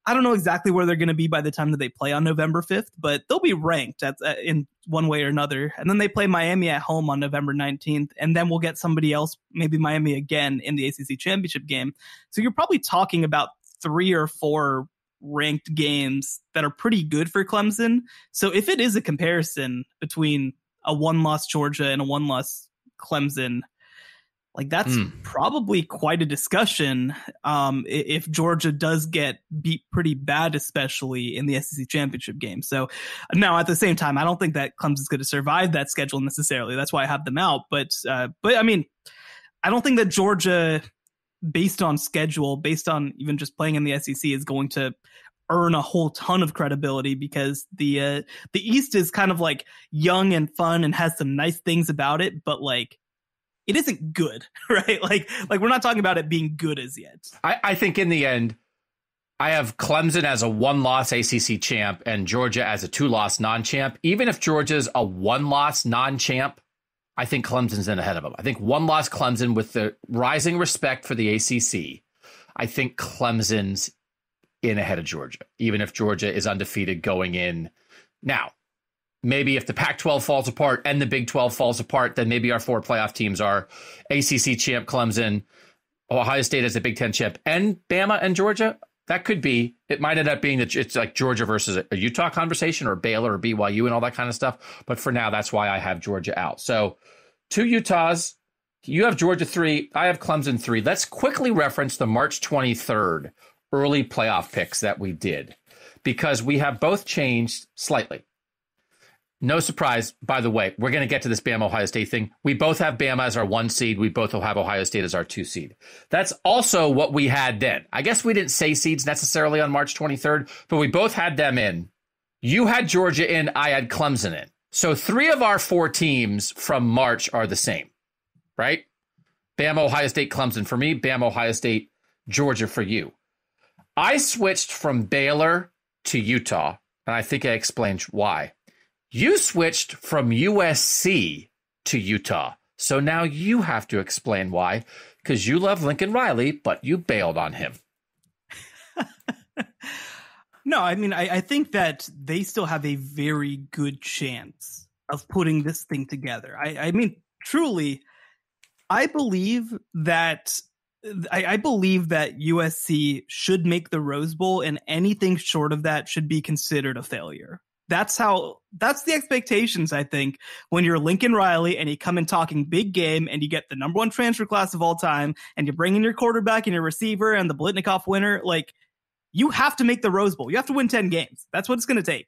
I don't know exactly where they're going to be by the time that they play on November 5th, but they'll be ranked in one way or another. And then they play Miami at home on November 19th, and then we'll get somebody else, maybe Miami again, in the ACC championship game. So you're probably talking about 3 or 4 ranked games that are pretty good for Clemson. So if it is a comparison between a 1-loss Georgia and a 1-loss Clemson, like that's probably quite a discussion. If Georgia does get beat pretty bad, especially in the SEC championship game. So now at the same time, I don't think that Clemson's going to survive that schedule necessarily. That's why I have them out. But I mean, I don't think that Georgia, based on schedule, based on even just playing in the SEC, is going to earn a whole ton of credibility because the East is kind of like young and fun and has some nice things about it, but like it isn't good, right? Like we're not talking about it being good as yet. I think in the end, I have Clemson as a 1-loss ACC champ and Georgia as a 2-loss non-champ. Even if Georgia's a 1-loss non-champ, I think Clemson's in ahead of them. I think 1-loss Clemson, with the rising respect for the ACC, I think Clemson's in ahead of Georgia, even if Georgia is undefeated going in. Now, maybe if the Pac-12 falls apart and the Big 12 falls apart, then maybe our 4 playoff teams are ACC champ Clemson, Ohio State as a Big 10 champ, and Bama and Georgia. That could be. It might end up being that it's like Georgia versus a Utah conversation, or Baylor or BYU and all that kind of stuff. But for now, that's why I have Georgia out. So 2 Utahs. You have Georgia 3. I have Clemson 3. Let's quickly reference the March 23rd early playoff picks that we did, because we have both changed slightly. No surprise, by the way, we're going to get to this Bama-Ohio State thing. We both have Bama as our 1 seed. We both will have Ohio State as our 2 seed. That's also what we had then. I guess we didn't say seeds necessarily on March 23rd, but we both had them in. You had Georgia in, I had Clemson in. So 3 of our 4 teams from March are the same, right? Bama, Ohio State, Clemson for me. Bama, Ohio State, Georgia for you. I switched from Baylor to Utah, and I think I explained why. You switched from USC to Utah. So now you have to explain why, because you love Lincoln Riley, but you bailed on him. No, I mean, I think that they still have a very good chance of putting this thing together. I mean, truly, I believe that USC should make the Rose Bowl, and anything short of that should be considered a failure. That's the expectations, I think, when you're Lincoln Riley and you come in talking big game and you get the number 1 transfer class of all time and you bring in your quarterback and your receiver and the Blitnikoff winner. Like, you have to make the Rose Bowl. You have to win 10 games. That's what it's going to take.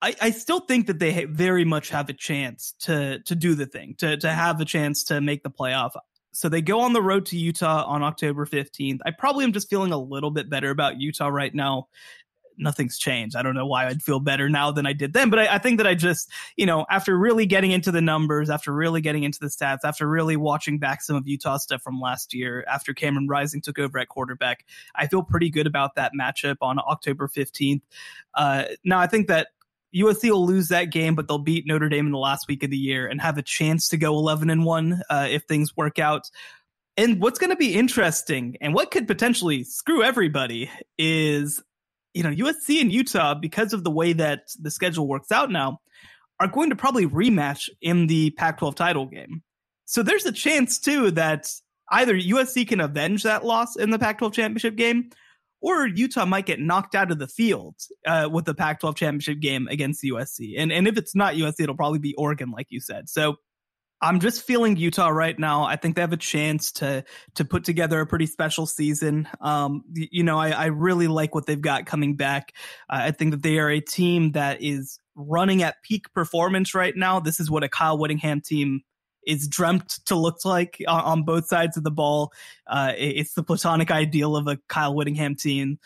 I still think that they very much have a chance to do the thing, to have a chance to make the playoff. So they go on the road to Utah on October 15th. I probably am just feeling a little bit better about Utah right now. nothing's changed. I don't know why I'd feel better now than I did then, but I think that I just, after really getting into the numbers, after really getting into the stats, after really watching back some of Utah stuff from last year, after Cameron Rising took over at quarterback, I feel pretty good about that matchup on October 15th. Now, I think that USC will lose that game, but they'll beat Notre Dame in the last week of the year and have a chance to go 11-1 if things work out. And what's going to be interesting and what could potentially screw everybody is, USC and Utah, because of the way that the schedule works out now, are going to probably rematch in the Pac-12 title game. So there's a chance, too, that either USC can avenge that loss in the Pac-12 championship game, or Utah might get knocked out of the field with the Pac-12 championship game against USC. And if it's not USC, it'll probably be Oregon, like you said. So I'm just feeling Utah right now. I think they have a chance to put together a pretty special season. I really like what they've got coming back. I think that they are a team that is running at peak performance right now. This is what a Kyle Whittingham team is dreamt to look like on both sides of the ball. It's the platonic ideal of a Kyle Whittingham team.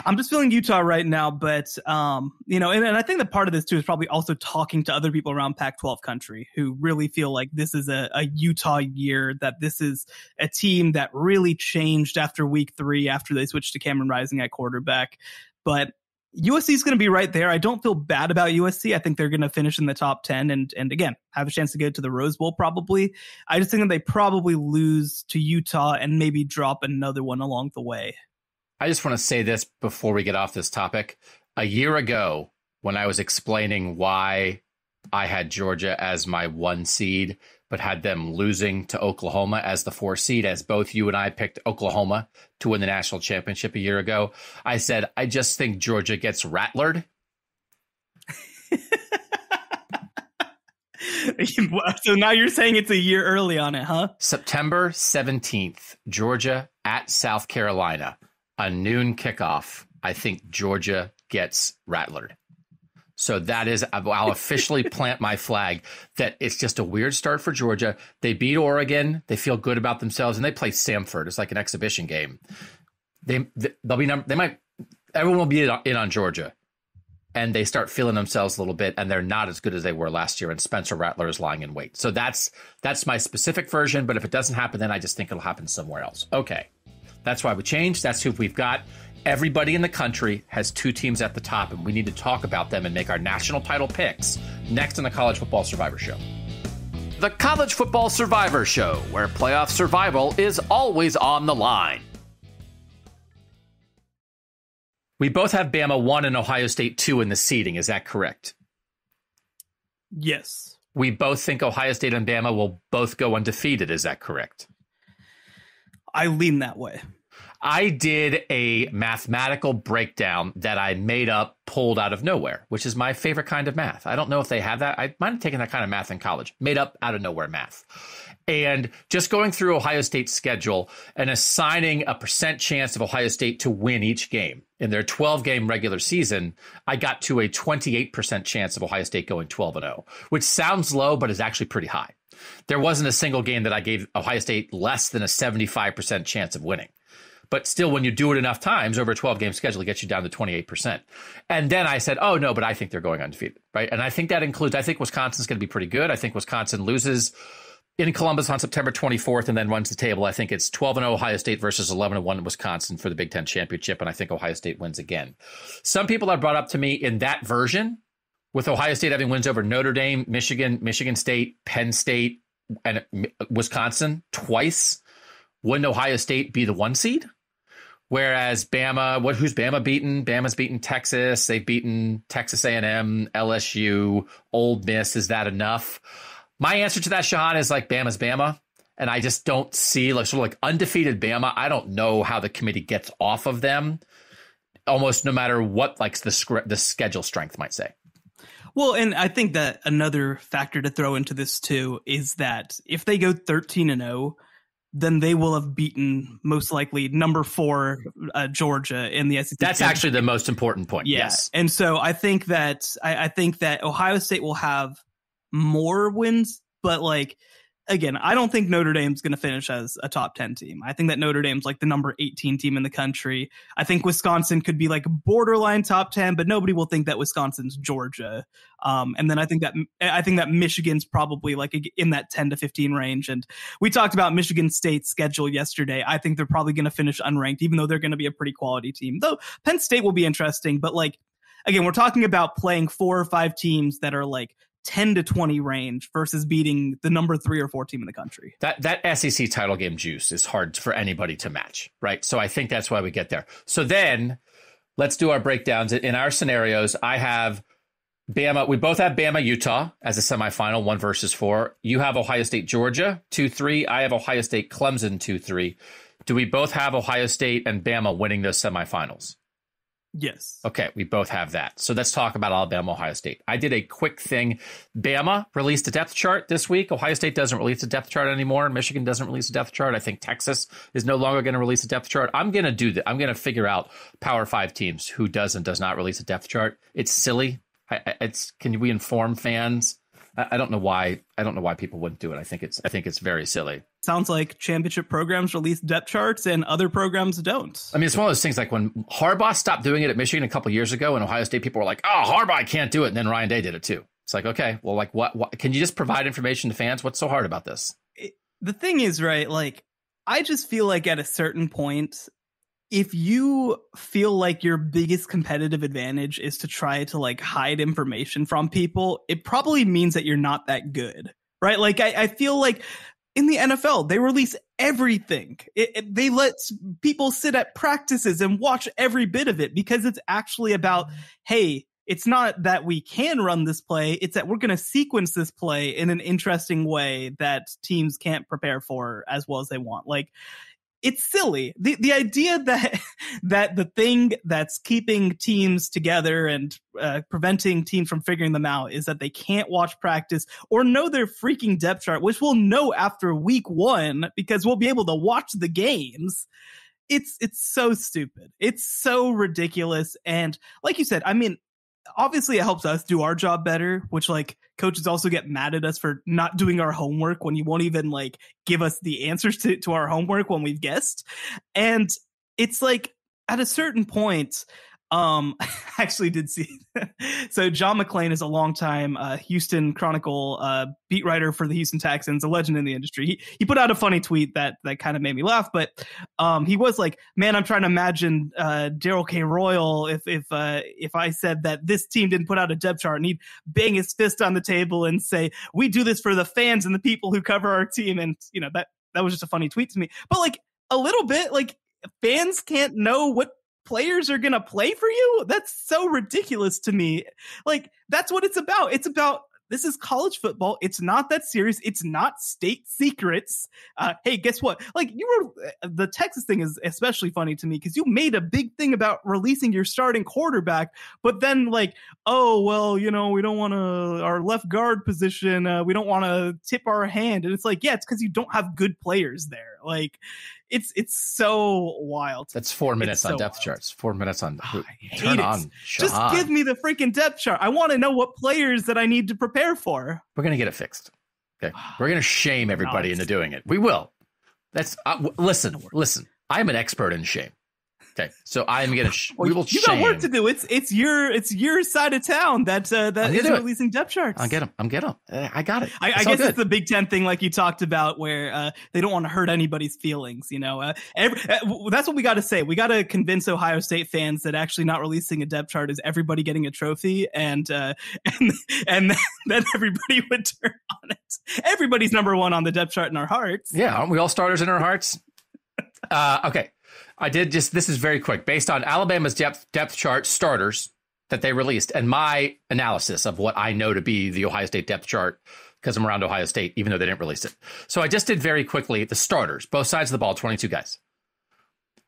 I'm just feeling Utah right now, but, and I think that part of this too is probably also talking to other people around Pac-12 country who really feel like this is a Utah year, that this is a team that really changed after week 3, after they switched to Cameron Rising at quarterback. But USC is going to be right there. I don't feel bad about USC. I think they're going to finish in the top 10 and again, have a chance to go to the Rose Bowl probably. I just think that they probably lose to Utah and maybe drop another one along the way. I just want to say this before we get off this topic. A year ago, when I was explaining why I had Georgia as my 1 seed, but had them losing to Oklahoma as the 4 seed, as both you and I picked Oklahoma to win the national championship a year ago, I said, I just think Georgia gets rattlered. So now you're saying it's a year early on it, huh? September 17th, Georgia at South Carolina, a noon kickoff. I think Georgia gets rattlered. So that is, I'll officially plant my flag that it's just a weird start for Georgia. They beat Oregon. They feel good about themselves, and they play Samford. It's like an exhibition game. They'll be everyone will be in on Georgia, and they start feeling themselves a little bit, and they're not as good as they were last year. And Spencer Rattler is lying in wait. So that's my specific version. But if it doesn't happen, then I just think it'll happen somewhere else. Okay, that's why we changed. That's who we've got. Everybody in the country has 2 teams at the top, and we need to talk about them and make our national title picks next on the College Football Survivor Show. The College Football Survivor Show, where playoff survival is always on the line. We both have Bama 1 and Ohio State 2 in the seeding. Is that correct? Yes. We both think Ohio State and Bama will both go undefeated. Is that correct? I lean that way. I did a mathematical breakdown that I made up, pulled out of nowhere, which is my favorite kind of math. I don't know if they have that. I might have taken that kind of math in college, made up out of nowhere math. And just going through Ohio State's schedule and assigning a % chance of Ohio State to win each game in their 12-game regular season, I got to a 28% chance of Ohio State going 12-0, which sounds low, but is actually pretty high. There wasn't a single game that I gave Ohio State less than a 75% chance of winning. But still, when you do it enough times over a 12-game schedule, it gets you down to 28%. And then I said, oh, no, but I think they're going undefeated, right? And I think that includes, I think Wisconsin's going to be pretty good. I think Wisconsin loses in Columbus on September 24th and then runs the table. I think it's 12-0 Ohio State versus 11-1 Wisconsin for the Big Ten championship, and I think Ohio State wins again. Some people have brought up to me in that version, with Ohio State having wins over Notre Dame, Michigan, Michigan State, Penn State, and Wisconsin twice, wouldn't Ohio State be the 1 seed? Whereas Bama, who's Bama beaten? Bama's beaten Texas. They've beaten Texas A&M, LSU, Ole Miss. Is that enough? My answer to that, Shehan, is like Bama's Bama. And I just don't see like undefeated Bama. I don't know how the committee gets off of them, almost no matter what like the schedule strength might say. Well, and I think that another factor to throw into this too is that if they go 13-0, then they will have beaten most likely number 4 Georgia in the SEC. That's actually the most important point. Yeah. Yes. And so I think that Ohio State will have more wins, but like again, I don't think Notre Dame's going to finish as a top 10 team. I think that Notre Dame's like the number 18 team in the country. I think Wisconsin could be like borderline top 10, but nobody will think that Wisconsin's Georgia. And then I think that Michigan's probably like in that 10 to 15 range. And we talked about Michigan State's schedule yesterday. I think they're probably going to finish unranked, even though they're going to be a pretty quality team. Though Penn State will be interesting, but like, again, we're talking about playing 4 or 5 teams that are like 10 to 20 range versus beating the number 3 or 4 team in the country. That SEC title game juice is hard for anybody to match, right? So I think that's why we get there. So then let's do our breakdowns. In our scenarios, I have Bama. We both have Bama, Utah as a semifinal, 1 versus 4. You have Ohio State, Georgia, 2-3. I have Ohio State, Clemson, 2-3. Do we both have Ohio State and Bama winning those semifinals? Yes. Okay, we both have that. So let's talk about Alabama, Ohio State. I did a quick thing. Bama released a depth chart this week. Ohio State doesn't release a depth chart anymore. Michigan doesn't release a depth chart. I think Texas is no longer going to release a depth chart. I'm going to do that. I'm going to figure out Power 5 teams who does and does not release a depth chart. It's silly. Can we inform fans? I don't know why people wouldn't do it. I think it's very silly. Sounds like championship programs release depth charts and other programs don't. I mean, it's one of those things like when Harbaugh stopped doing it at Michigan a couple of years ago, and Ohio State people were like, "Oh, Harbaugh can't do it," and then Ryan Day did it too. It's like, okay, well, like what? Can you just provide information to fans? What's so hard about this? The thing is, right? Like, I just feel like at a certain point, if you feel like your biggest competitive advantage is to try to like hide information from people, it probably means that you're not that good, right? Like, I feel like in the NFL, they release everything. They let people sit at practices and watch every bit of it because it's actually about, hey, it's not that we can run this play. It's that we're going to sequence this play in an interesting way that teams can't prepare for as well as they want. Like, it's silly. The idea that the thing that's keeping teams together and preventing teams from figuring them out is that they can't watch practice or know their freaking depth chart, which we'll know after week 1 because we'll be able to watch the games. It's so stupid. It's so ridiculous. And like you said, I mean, obviously it helps us do our job better, which like coaches also get mad at us for not doing our homework when you won't even like give us the answers to our homework when we've guessed. And it's like at a certain point, I actually did see. So John McClain is a longtime Houston Chronicle beat writer for the Houston Texans, a legend in the industry. He put out a funny tweet that kind of made me laugh, but he was like, "Man, I'm trying to imagine Daryl K. Royal if I said that this team didn't put out a depth chart, and he'd bang his fist on the table and say, 'We do this for the fans and the people who cover our team.'" And you know that was just a funny tweet to me, but like a little bit like fans can't know what players are going to play for you. That's so ridiculous to me. Like, that's what it's about. It's about, this is college football. It's not that serious. It's not state secrets. Hey, guess what? Like, the Texas thing is especially funny to me because you made a big thing about releasing your starting quarterback, but then like, oh, well, you know, we don't want to, our left guard position, we don't want to tip our hand. And it's like, yeah, it's because you don't have good players there. Like, it's so wild. That's 4 minutes on depth charts. 4 minutes on. Turn on. Just give me the freaking depth chart. I want to know what players that I need to prepare for. We're gonna get it fixed. Okay, we're gonna shame everybody into doing it. We will. That's listen. I'm an expert in shame. Okay, so I'm gonna. We will. You got work to do. It's your side of town that is releasing depth charts. I'll get them. I got it. I guess it's the Big Ten thing, like you talked about, where they don't want to hurt anybody's feelings. You know, that's what we got to say. We got to convince Ohio State fans that actually not releasing a depth chart is everybody getting a trophy, and then everybody would turn on it. Everybody's number 1 on the depth chart in our hearts. Yeah, aren't we all starters in our hearts? Okay. This is very quick. Based on Alabama's depth chart starters that they released and my analysis of what I know to be the Ohio State depth chart, because I'm around Ohio State, even though they didn't release it. So I just did very quickly the starters, both sides of the ball, 22 guys.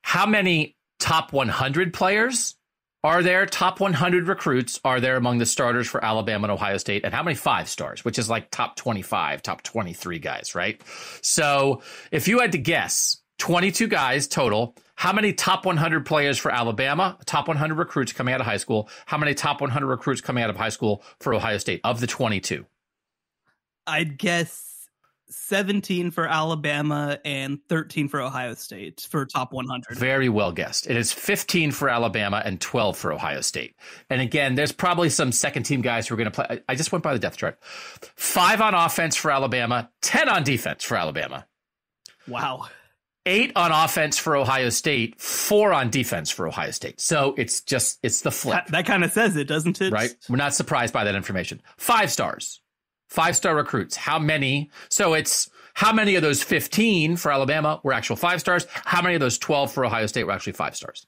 How many top 100 players are there? Top 100 recruits are there among the starters for Alabama and Ohio State? And how many 5 stars, which is like top 25, top 23 guys, right? So if you had to guess, 22 guys total. How many top 100 players for Alabama? Top 100 recruits coming out of high school. How many top 100 recruits coming out of high school for Ohio State of the 22? I'd guess 17 for Alabama and 13 for Ohio State for top 100. Very well guessed. It is 15 for Alabama and 12 for Ohio State. And again, there's probably some second team guys who are going to play. I just went by the depth chart. 5 on offense for Alabama, 10 on defense for Alabama. Wow. 8 on offense for Ohio State, 4 on defense for Ohio State. So it's the flip. That kind of says it, doesn't it? Right? We're not surprised by that information. 5 stars. 5-star recruits. How many? So it's how many of those 15 for Alabama were actual 5 stars? How many of those 12 for Ohio State were actually 5 stars?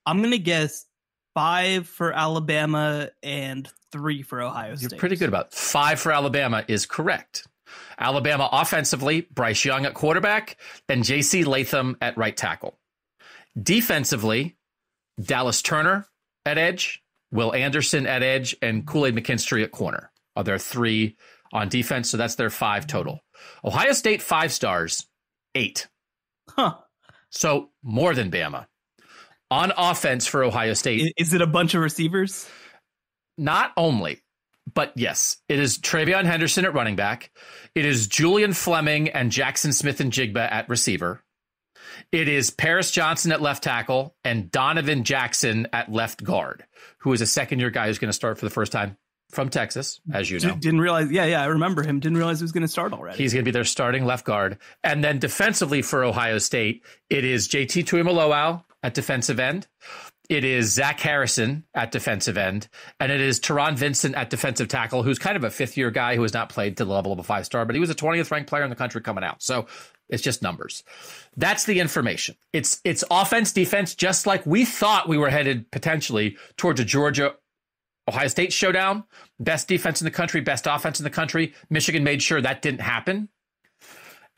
I'm going to guess 5 for Alabama and 3 for Ohio State. You're pretty good about it. 5 for Alabama is correct. Alabama offensively, Bryce Young at quarterback and J.C. Latham at right tackle. Defensively, Dallas Turner at edge, Will Anderson at edge, and Kool-Aid McKinstry at corner. Are there 3 on defense? So that's their 5 total. Ohio State 5 stars, 8. Huh. So more than Bama. On offense for Ohio State. Is it a bunch of receivers? Not only, but yes, it is Travion Henderson at running back. It is Julian Fleming and Jackson Smith-Njigba at receiver. It is Paris Johnson at left tackle and Donovan Jackson at left guard, who is a second-year guy who's going to start for the first time from Texas, as you know. Didn't realize. Yeah, I remember him. Didn't realize he was going to start already. He's going to be their starting left guard. And then defensively for Ohio State, it is JT Tuimoloau at defensive end. It is Zach Harrison at defensive end. And it is Teron Vincent at defensive tackle, who's kind of a fifth-year guy who has not played to the level of a 5-star, but he was a 20th ranked player in the country coming out. So it's just numbers. That's the information. It's offense, defense, just like we thought we were headed potentially towards a Georgia Ohio State showdown. Best defense in the country, best offense in the country. Michigan made sure that didn't happen.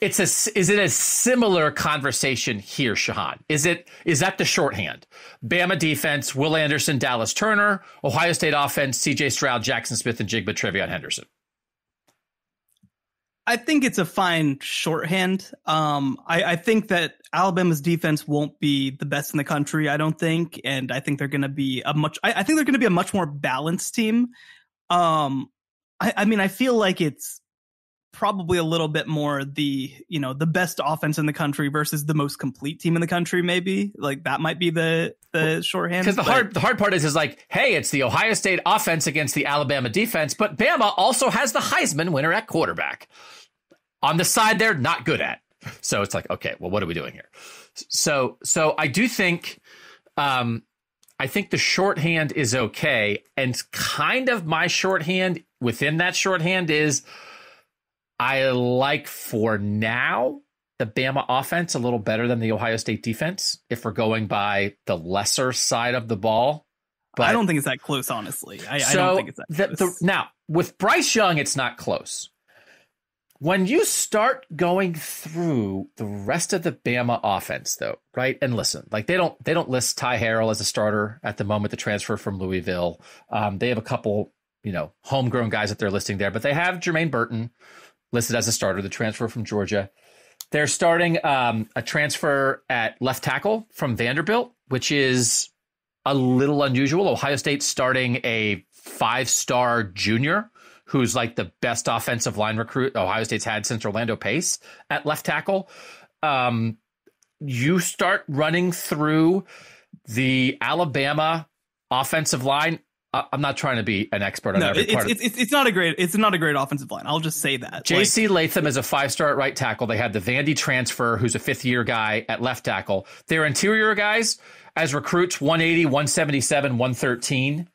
Is it a similar conversation here, Shehan? Is that the shorthand? Bama defense, Will Anderson, Dallas Turner. Ohio State offense, C.J. Stroud, Jackson Smith-Njigba, Travion Henderson. I think it's a fine shorthand. I think that Alabama's defense won't be the best in the country, I don't think, and I think they're going to be a much more balanced team. I feel like it's probably a little bit more the best offense in the country versus the most complete team in the country. Maybe like that might be the shorthand. Because the hard part is like, hey, it's the Ohio State offense against the Alabama defense, but Bama also has the Heisman winner at quarterback on the side they're not good at. So it's like, okay, well, what are we doing here? So I do think, I think the shorthand is okay, and kind of my shorthand within that shorthand is, I like for now the Bama offense a little better than the Ohio State defense if we're going by the lesser side of the ball. But I don't think it's that close, honestly. I don't think it's that close. Now, with Bryce Young, it's not close. When you start going through the rest of the Bama offense, though, right? And listen, like they don't list Ty Harrell as a starter at the moment, the transfer from Louisville. They have a couple, homegrown guys that they're listing there, but they have Jermaine Burton listed as a starter, the transfer from Georgia. They're starting a transfer at left tackle from Vanderbilt, which is a little unusual. Ohio State starting a 5-star junior who's like the best offensive line recruit Ohio State's had since Orlando Pace at left tackle. You start running through the Alabama offensive line. I'm not trying to be an expert on every part. It's not a great offensive line. I'll just say that. J.C. Latham is a 5-star at right tackle. They had the Vandy transfer, who's a 5th-year guy at left tackle. Their interior guys as recruits, 180, 177, 113.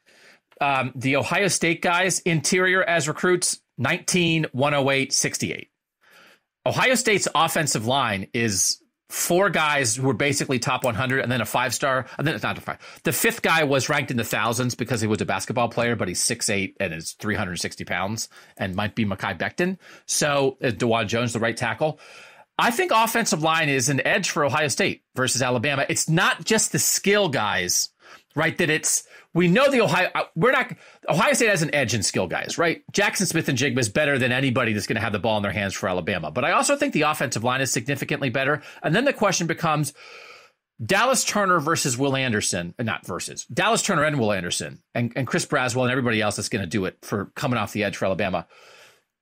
The Ohio State guys, interior as recruits, 19, 108, 68. Ohio State's offensive line is 4 guys who were basically top 100 and then a 5-star. And then it's not a 5. The 5th guy was ranked in the thousands because he was a basketball player, but he's 6'8" and is 360 pounds and might be Mekhi Becton. So DeJuan Jones, the right tackle. I think offensive line is an edge for Ohio State versus Alabama. It's not just the skill guys, right? We know Ohio State has an edge in skill guys, right? Jackson Smith-Njigba is better than anybody that's going to have the ball in their hands for Alabama. But I also think the offensive line is significantly better. And then the question becomes Dallas Turner versus Will Anderson, Dallas Turner and Will Anderson and Chris Braswell and everybody else that's going to do it for coming off the edge for Alabama.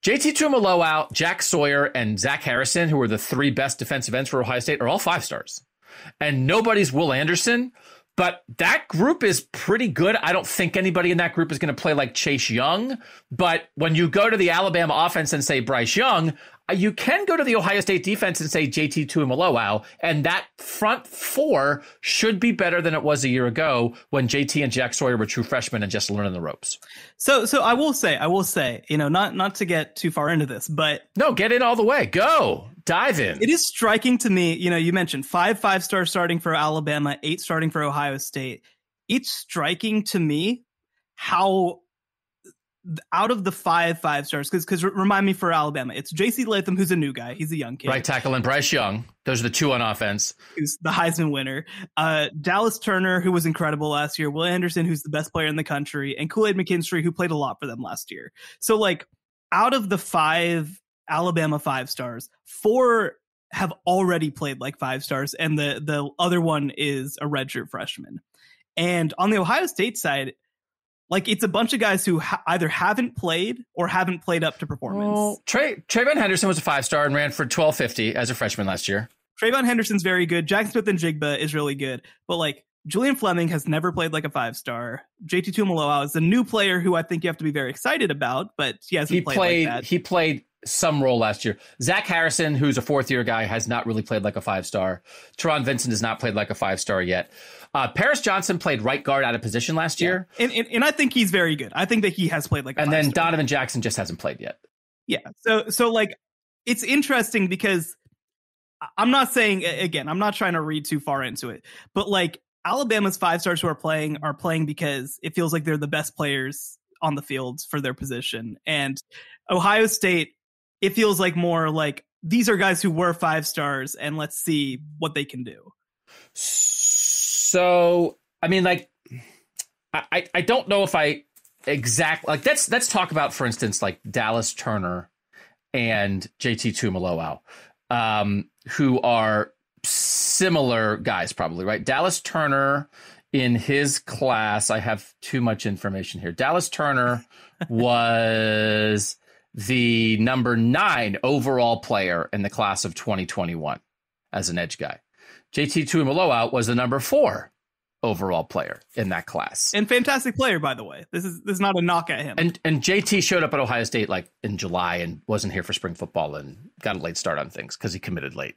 JT Tuimoloau, Jack Sawyer, and Zach Harrison, who are the 3 best defensive ends for Ohio State, are all 5 stars. And nobody's Will Anderson, but that group is pretty good. I don't think anybody in that group is going to play like Chase Young. But when you go to the Alabama offense and say Bryce Young, you can go to the Ohio State defense and say JT Tuimoloau, and that front 4 should be better than it was a year ago when JT and Jack Sawyer were true freshmen and just learning the ropes. So I will say, not to get too far into this, but no, get in all the way. Go dive in. It is striking to me. You mentioned 5 5-stars starting for Alabama, 8 starting for Ohio State. It's striking to me how out of the 5 5-stars, because remind me for Alabama, it's J.C. Latham, who's a new guy. He's a young kid. Right tackle, and Bryce Young. Those are the 2 on offense. Who's the Heisman winner. Dallas Turner, who was incredible last year. Will Anderson, who's the best player in the country. And Kool-Aid McKinstry, who played a lot for them last year. So, out of the 5 Alabama 5-stars, 4 have already played like 5-stars. And the other one is a redshirt freshman. And on the Ohio State side, it's a bunch of guys who either haven't played or haven't played up to performance. Well, Trayvon Henderson was a 5-star and ran for 1250 as a freshman last year. Trayvon Henderson's very good. Jackson Smith and Jigba is really good. But Julian Fleming has never played like a 5-star. JT Tuimoloau is a new player who I think you have to be very excited about, but he hasn't played like that. He played some role last year. Zach Harrison, who's a 4th-year guy, has not really played like a 5-star. Teron Vincent has not played like a 5-star yet. Paris Johnson played right guard out of position last year. And I think he's very good. I think that he has played like a 5-star. And then Donovan Jackson just hasn't played yet. Yeah. So it's interesting because I'm not saying, again, I'm not trying to read too far into it, but Alabama's 5-stars who are playing because it feels like they're the best players on the field for their position. And Ohio State, it feels like more like these are guys who were 5-stars and let's see what they can do. So, I mean, I don't know if I exactly let's talk about, for instance, Dallas Turner and JT Tuimoloau, who are similar guys, probably, right? Dallas Turner in his class, I have too much information here. Dallas Turner was the number 9 overall player in the class of 2021 as an edge guy. JT Tuimoloau was the number 4 overall player in that class. And fantastic player, by the way. This is not a knock at him. And JT showed up at Ohio State in July and wasn't here for spring football and got a late start on things because he committed late.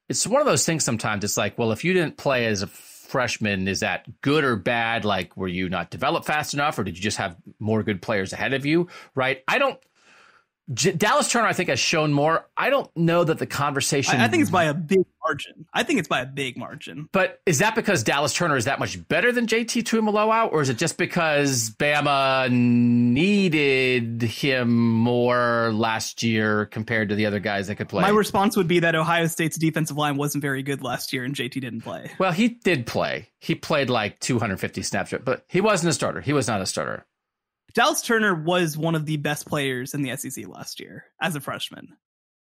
It's one of those things sometimes. It's well, if you didn't play as a freshman, is that good or bad? Were you not developed fast enough, or did you just have more good players ahead of you? Right? Dallas Turner, I think, has shown more. I don't know that the conversation... I think it's by a big margin. But is that because Dallas Turner is that much better than JT Tuimoloau, or is it just because Bama needed him more last year compared to the other guys that could play? My response would be that Ohio State's defensive line wasn't very good last year, and JT didn't play. Well, he did play. He played 250 snaps, but he wasn't a starter. He was not a starter. Dallas Turner was one of the best players in the SEC last year as a freshman.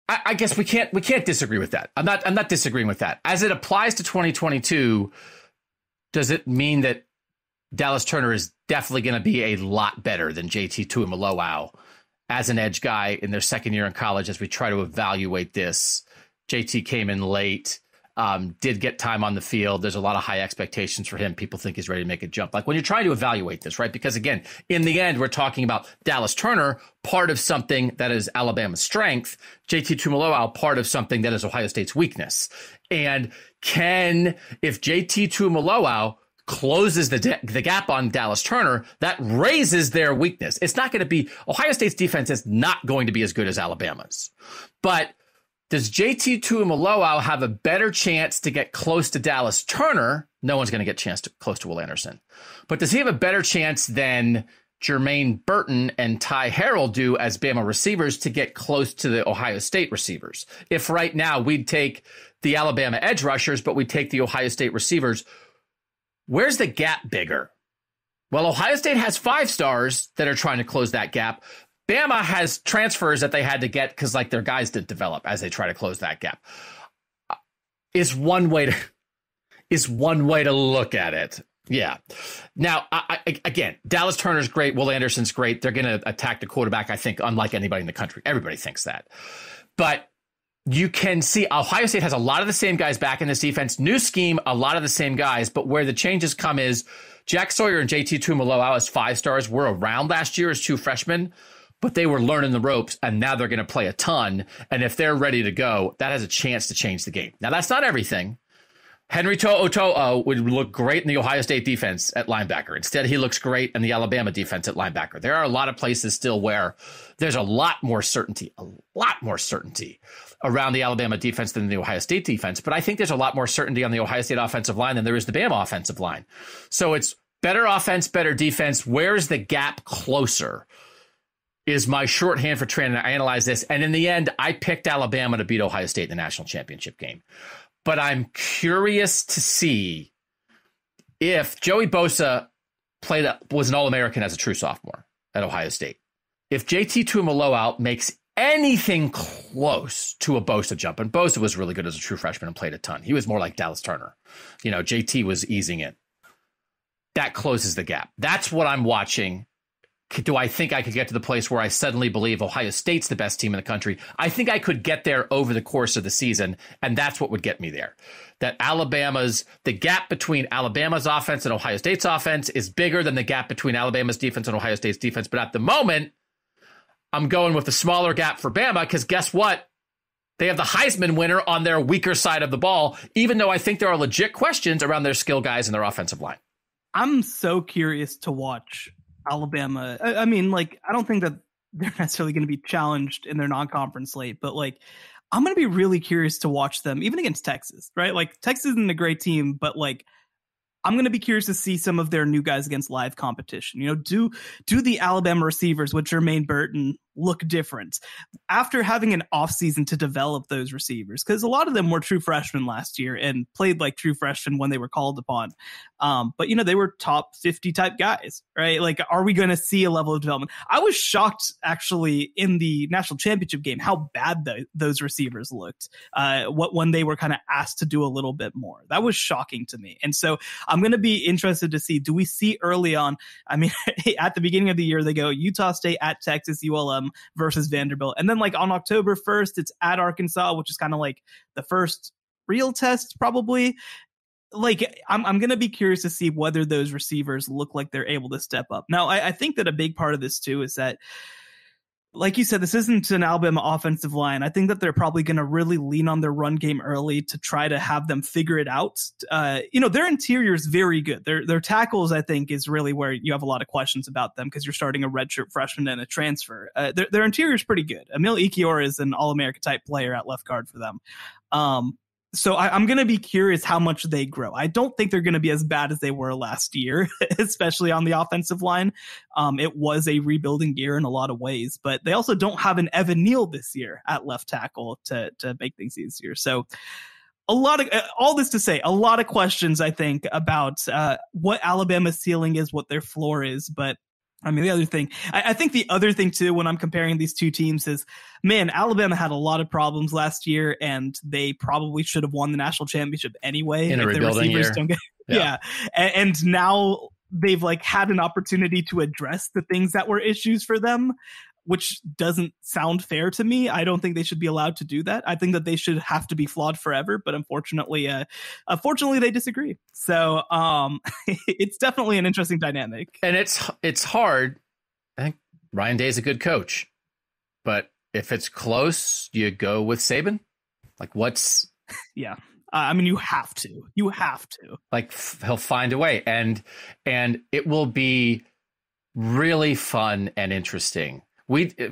I guess we can't disagree with that. I'm not disagreeing with that. As it applies to 2022, does it mean that Dallas Turner is definitely going to be a lot better than JT Tuimoloau as an edge guy in their second year in college? As we try to evaluate this, JT came in late. Did get time on the field. There's a lot of high expectations for him. People think he's ready to make a jump. When you're trying to evaluate this, right? Because again, in the end, we're talking about Dallas Turner, part of something that is Alabama's strength, JT Tuimoloau, part of something that is Ohio State's weakness. And if JT Tuimoloau closes the gap on Dallas Turner, that raises their weakness. It's not going to be, Ohio State's defense is not going to be as good as Alabama's. But does JT Tuimoloau have a better chance to get close to Dallas Turner? No one's going to get close to Will Anderson. But does he have a better chance than Jermaine Burton and Ty Harrell do as Bama receivers to get close to the Ohio State receivers? If right now we'd take the Alabama edge rushers, but we'd take the Ohio State receivers, where's the gap bigger? Well, Ohio State has 5-stars that are trying to close that gap. Bama has transfers that they had to get because their guys didn't develop as they try to close that gap. Is one way to look at it. Yeah. Now, again, Dallas Turner's great. Will Anderson's great. They're going to attack the quarterback, I think, unlike anybody in the country. Everybody thinks that. But you can see Ohio State has a lot of the same guys back in this defense. New scheme, a lot of the same guys. But where the changes come is Jack Sawyer and JT Tuimoloau as 5 stars were around last year as 2 freshmen, but they were learning the ropes, and now they're going to play a ton. And if they're ready to go, that has a chance to change the game. Now, that's not everything. Henry To'oTo'o would look great in the Ohio State defense at linebacker. Instead, he looks great in the Alabama defense at linebacker. There are a lot of places still where there's a lot more certainty around the Alabama defense than the Ohio State defense. But I think there's a lot more certainty on the Ohio State offensive line than there is the Bama offensive line. So it's better offense, better defense. Where's the gap closer is my shorthand for trying to analyze this. And in the end, I picked Alabama to beat Ohio State in the national championship game. But I'm curious to see if Joey Bosa was an All-American as a true sophomore at Ohio State. If JT Tuimoloau makes anything close to a Bosa jump, and Bosa was really good as a true freshman and played a ton. He was more like Dallas Turner. JT was easing it. That closes the gap. That's what I'm watching. Do I think I could get to the place where I suddenly believe Ohio State's the best team in the country? I think I could get there over the course of the season, and that's what would get me there. That the gap between Alabama's offense and Ohio State's offense is bigger than the gap between Alabama's defense and Ohio State's defense. But at the moment, I'm going with the smaller gap for Bama because guess what? They have the Heisman winner on their weaker side of the ball, even though I think there are legit questions around their skill guys and their offensive line. I'm so curious to watch Alabama. I mean, I don't think that they're necessarily going to be challenged in their non-conference slate, but I'm going to be really curious to watch them even against Texas, right? Texas isn't a great team, but I'm going to be curious to see some of their new guys against live competition. Do the Alabama receivers with Jermaine Burton look different after having an offseason to develop those receivers? Because a lot of them were true freshmen last year and played like true freshmen when they were called upon. But they were top 50 type guys, right? Are we going to see a level of development? I was shocked actually in the national championship game how bad those receivers looked when they were kind of asked to do a little bit more. That was shocking to me. And so I'm going to be interested to see, do we see early on, I mean, at the beginning of the year, they go Utah State at Texas, ULM versus Vanderbilt. And then on October 1st, it's at Arkansas, which is kind of the first real test probably. I'm going to be curious to see whether those receivers look like they're able to step up. Now, I think that a big part of this too is that, like you said, this isn't an Alabama offensive line. I think that they're probably going to really lean on their run game early to try to have them figure it out. Their interior is very good. Their tackles, I think, is really where you have a lot of questions about them because you're starting a redshirt freshman and a transfer. Their interior is pretty good. Emil Ekiyor is an All-America type player at left guard for them. So I'm going to be curious how much they grow. I don't think they're going to be as bad as they were last year, especially on the offensive line. It was a rebuilding year in a lot of ways, but they also don't have an Evan Neal this year at left tackle to make things easier. So all this to say, a lot of questions, I think, about what Alabama's ceiling is, what their floor is, but I mean, the other thing, I think the other thing too, when I'm comparing these two teams is, man, Alabama had a lot of problems last year and they probably should have won the national championship anyway. In a rebuilding year. Yeah. And now they've had an opportunity to address the things that were issues for them, which doesn't sound fair to me. I don't think they should be allowed to do that. I think that they should have to be flawed forever, but unfortunately they disagree. So it's definitely an interesting dynamic. And it's hard. I think Ryan Day's a good coach, but if it's close, you go with Saban. Yeah. I mean, you have to. He'll find a way, and it will be really fun and interesting.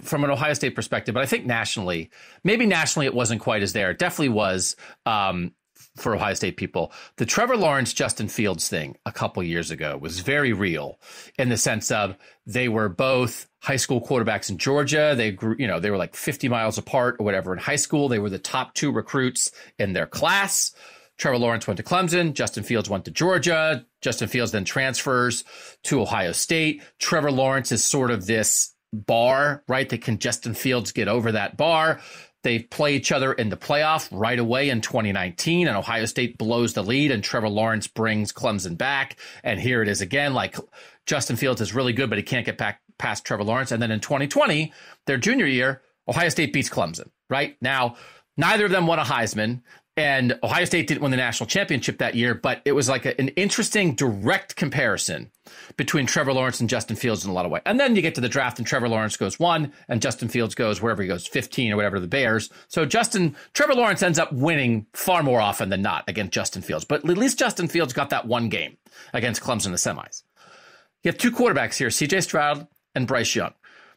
From an Ohio State perspective, but I think nationally it wasn't quite as there. It definitely was for Ohio State people. The Trevor Lawrence, Justin Fields thing a couple years ago was very real in the sense of they were both high school quarterbacks in Georgia. They grew, they were 50 miles apart or whatever in high school. They were the top 2 recruits in their class. Trevor Lawrence went to Clemson. Justin Fields went to Georgia. Justin Fields then transfers to Ohio State. Trevor Lawrence is sort of this bar, right? That can Justin Fields get over that bar? They play each other in the playoff right away in 2019, and Ohio State blows the lead, and Trevor Lawrence brings Clemson back. And here it is again, like Justin Fields is really good, but he can't get back past Trevor Lawrence. And then in 2020, their junior year, Ohio State beats Clemson, right? Now, neither of them won a Heisman, and Ohio State didn't win the national championship that year, but it was like an interesting direct comparison between Trevor Lawrence and Justin Fields in a lot of ways. And then you get to the draft and Trevor Lawrence goes 1 and Justin Fields goes wherever he goes, 15 or whatever, the Bears. So Trevor Lawrence ends up winning far more often than not against Justin Fields. But at least Justin Fields got that one game against Clemson in the semis. You have two quarterbacks here, CJ Stroud and Bryce Young.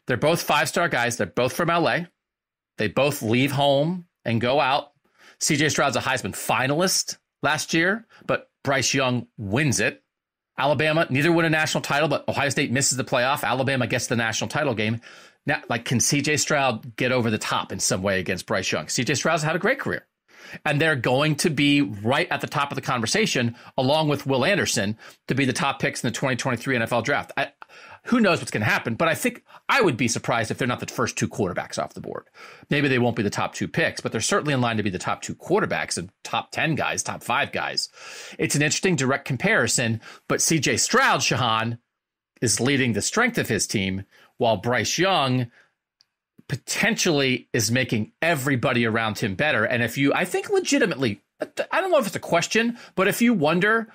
They're both 5-star guys. They're both from LA. They both leave home and go out. CJ Stroud's a Heisman finalist last year, but Bryce Young wins it. Alabama, neither win a national title, but Ohio State misses the playoff. Alabama gets the national title game. Now, like, can CJ Stroud get over the top in some way against Bryce Young? CJ Stroud's had a great career, and they're going to be right at the top of the conversation, along with Will Anderson, to be the top picks in the 2023 NFL draft. Who knows what's going to happen, but I think I would be surprised if they're not the first two quarterbacks off the board. Maybe they won't be the top 2 picks, but they're certainly in line to be the top 2 quarterbacks and top 10 guys, top 5 guys. It's an interesting direct comparison, but CJ Stroud, Shehan, is leading the strength of his team, while Bryce Young potentially is making everybody around him better. And I think legitimately, I don't know if it's a question, but if you wonder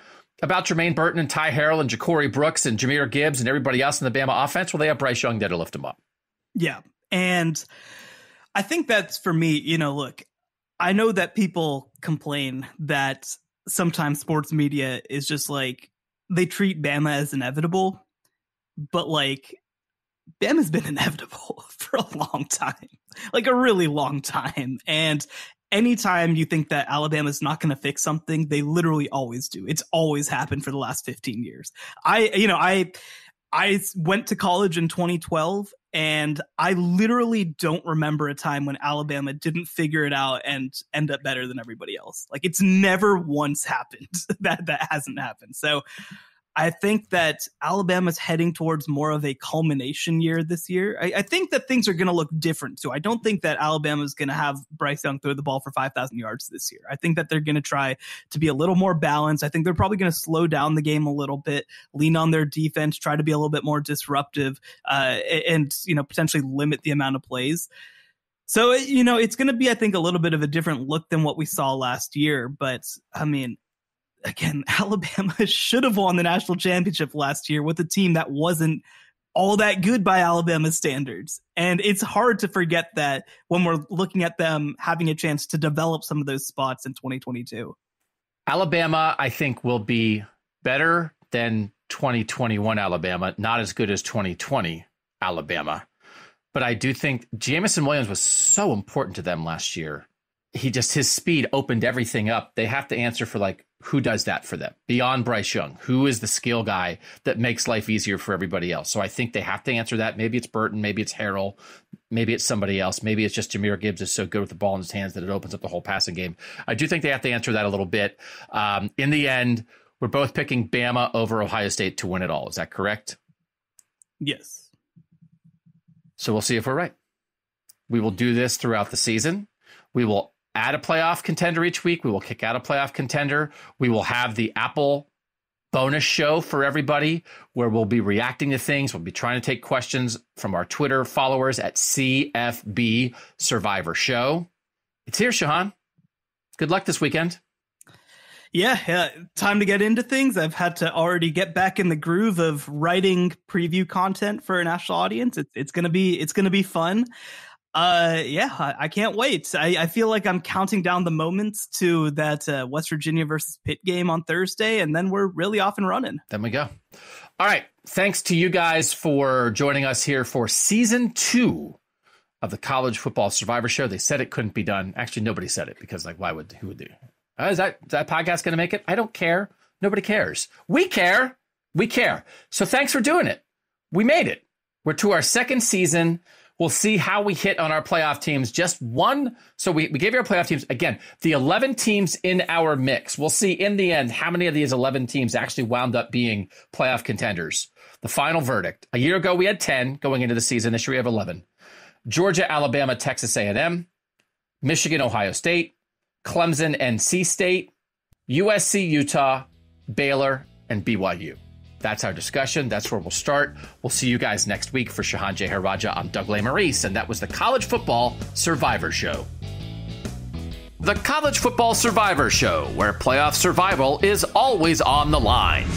about Jermaine Burton and Ty Harrell and Ja'Cory Brooks and Jahmyr Gibbs and everybody else in the Bama offense, well, they have Bryce Young there to lift them up. Yeah. And I think that's, for me, look, I know that people complain that sometimes sports media is just like, they treat Bama as inevitable, but like, Bama's been inevitable for a long time, like a really long time. And anytime you think that Alabama's not going to fix something, they literally always do. It's always happened for the last 15 years. I went to college in 2012, and I literally don't remember a time when Alabama didn't figure it out and end up better than everybody else. Like, it's never once happened. that hasn't happened. So I think that Alabama's heading towards more of a culmination year this year. I think that things are going to look different. So I don't think that Alabama's going to have Bryce Young throw the ball for 5,000 yards this year. I think that they're going to try to be a little more balanced. I think they're probably going to slow down the game a little bit, lean on their defense, try to be a little bit more disruptive, and potentially limit the amount of plays. So, it's going to be, I think, a little bit of a different look than what we saw last year. But I mean, again, Alabama should have won the national championship last year with a team that wasn't all that good by Alabama standards. And it's hard to forget that when we're looking at them having a chance to develop some of those spots in 2022. Alabama, I think, will be better than 2021 Alabama, not as good as 2020 Alabama. But I do think Jamison Williams was so important to them last year. His speed opened everything up. They have to answer for, like, who does that for them beyond Bryce Young? Who is the skill guy that makes life easier for everybody else? So I think they have to answer that. Maybe it's Burton, maybe it's Harrell, maybe it's somebody else. Maybe it's just Jahmyr Gibbs is so good with the ball in his hands that it opens up the whole passing game. I do think they have to answer that a little bit. In the end, we're both picking Bama over Ohio State to win it all. Is that correct? Yes. So we'll see if we're right. We will do this throughout the season. We will add a playoff contender each week. We will kick out a playoff contender. We will have the Apple bonus show for everybody where we'll be reacting to things. We'll be trying to take questions from our Twitter followers at CFB Survivor Show. It's here, Shehan. Good luck this weekend. Yeah, time to get into things. I've had to already get back in the groove of writing preview content for a national audience. It's gonna be fun. I can't wait. I feel like I'm counting down the moments to that West Virginia versus Pitt game on Thursday, and then we're really off and running. Then we go. All right. Thanks to you guys for joining us here for season 2 of the College Football Survivor Show. They said it couldn't be done. Actually, nobody said it because, like, who would do? Is that podcast going to make it? I don't care. Nobody cares. We care. We care. So thanks for doing it. We made it. We're to our second season. We'll see how we hit on our playoff teams. Just one. So we gave you our playoff teams. Again, the 11 teams in our mix. We'll see in the end how many of these 11 teams actually wound up being playoff contenders. The final verdict. A year ago, we had 10 going into the season. This year, we have 11. Georgia, Alabama, Texas A&M, Michigan, Ohio State, Clemson, NC State, USC, Utah, Baylor, and BYU. That's our discussion. That's where we'll start. We'll see you guys next week for Shehan Jeyarajah. I'm Doug Lesmerises, and that was the College Football Survivor Show. The College Football Survivor Show, where playoff survival is always on the line.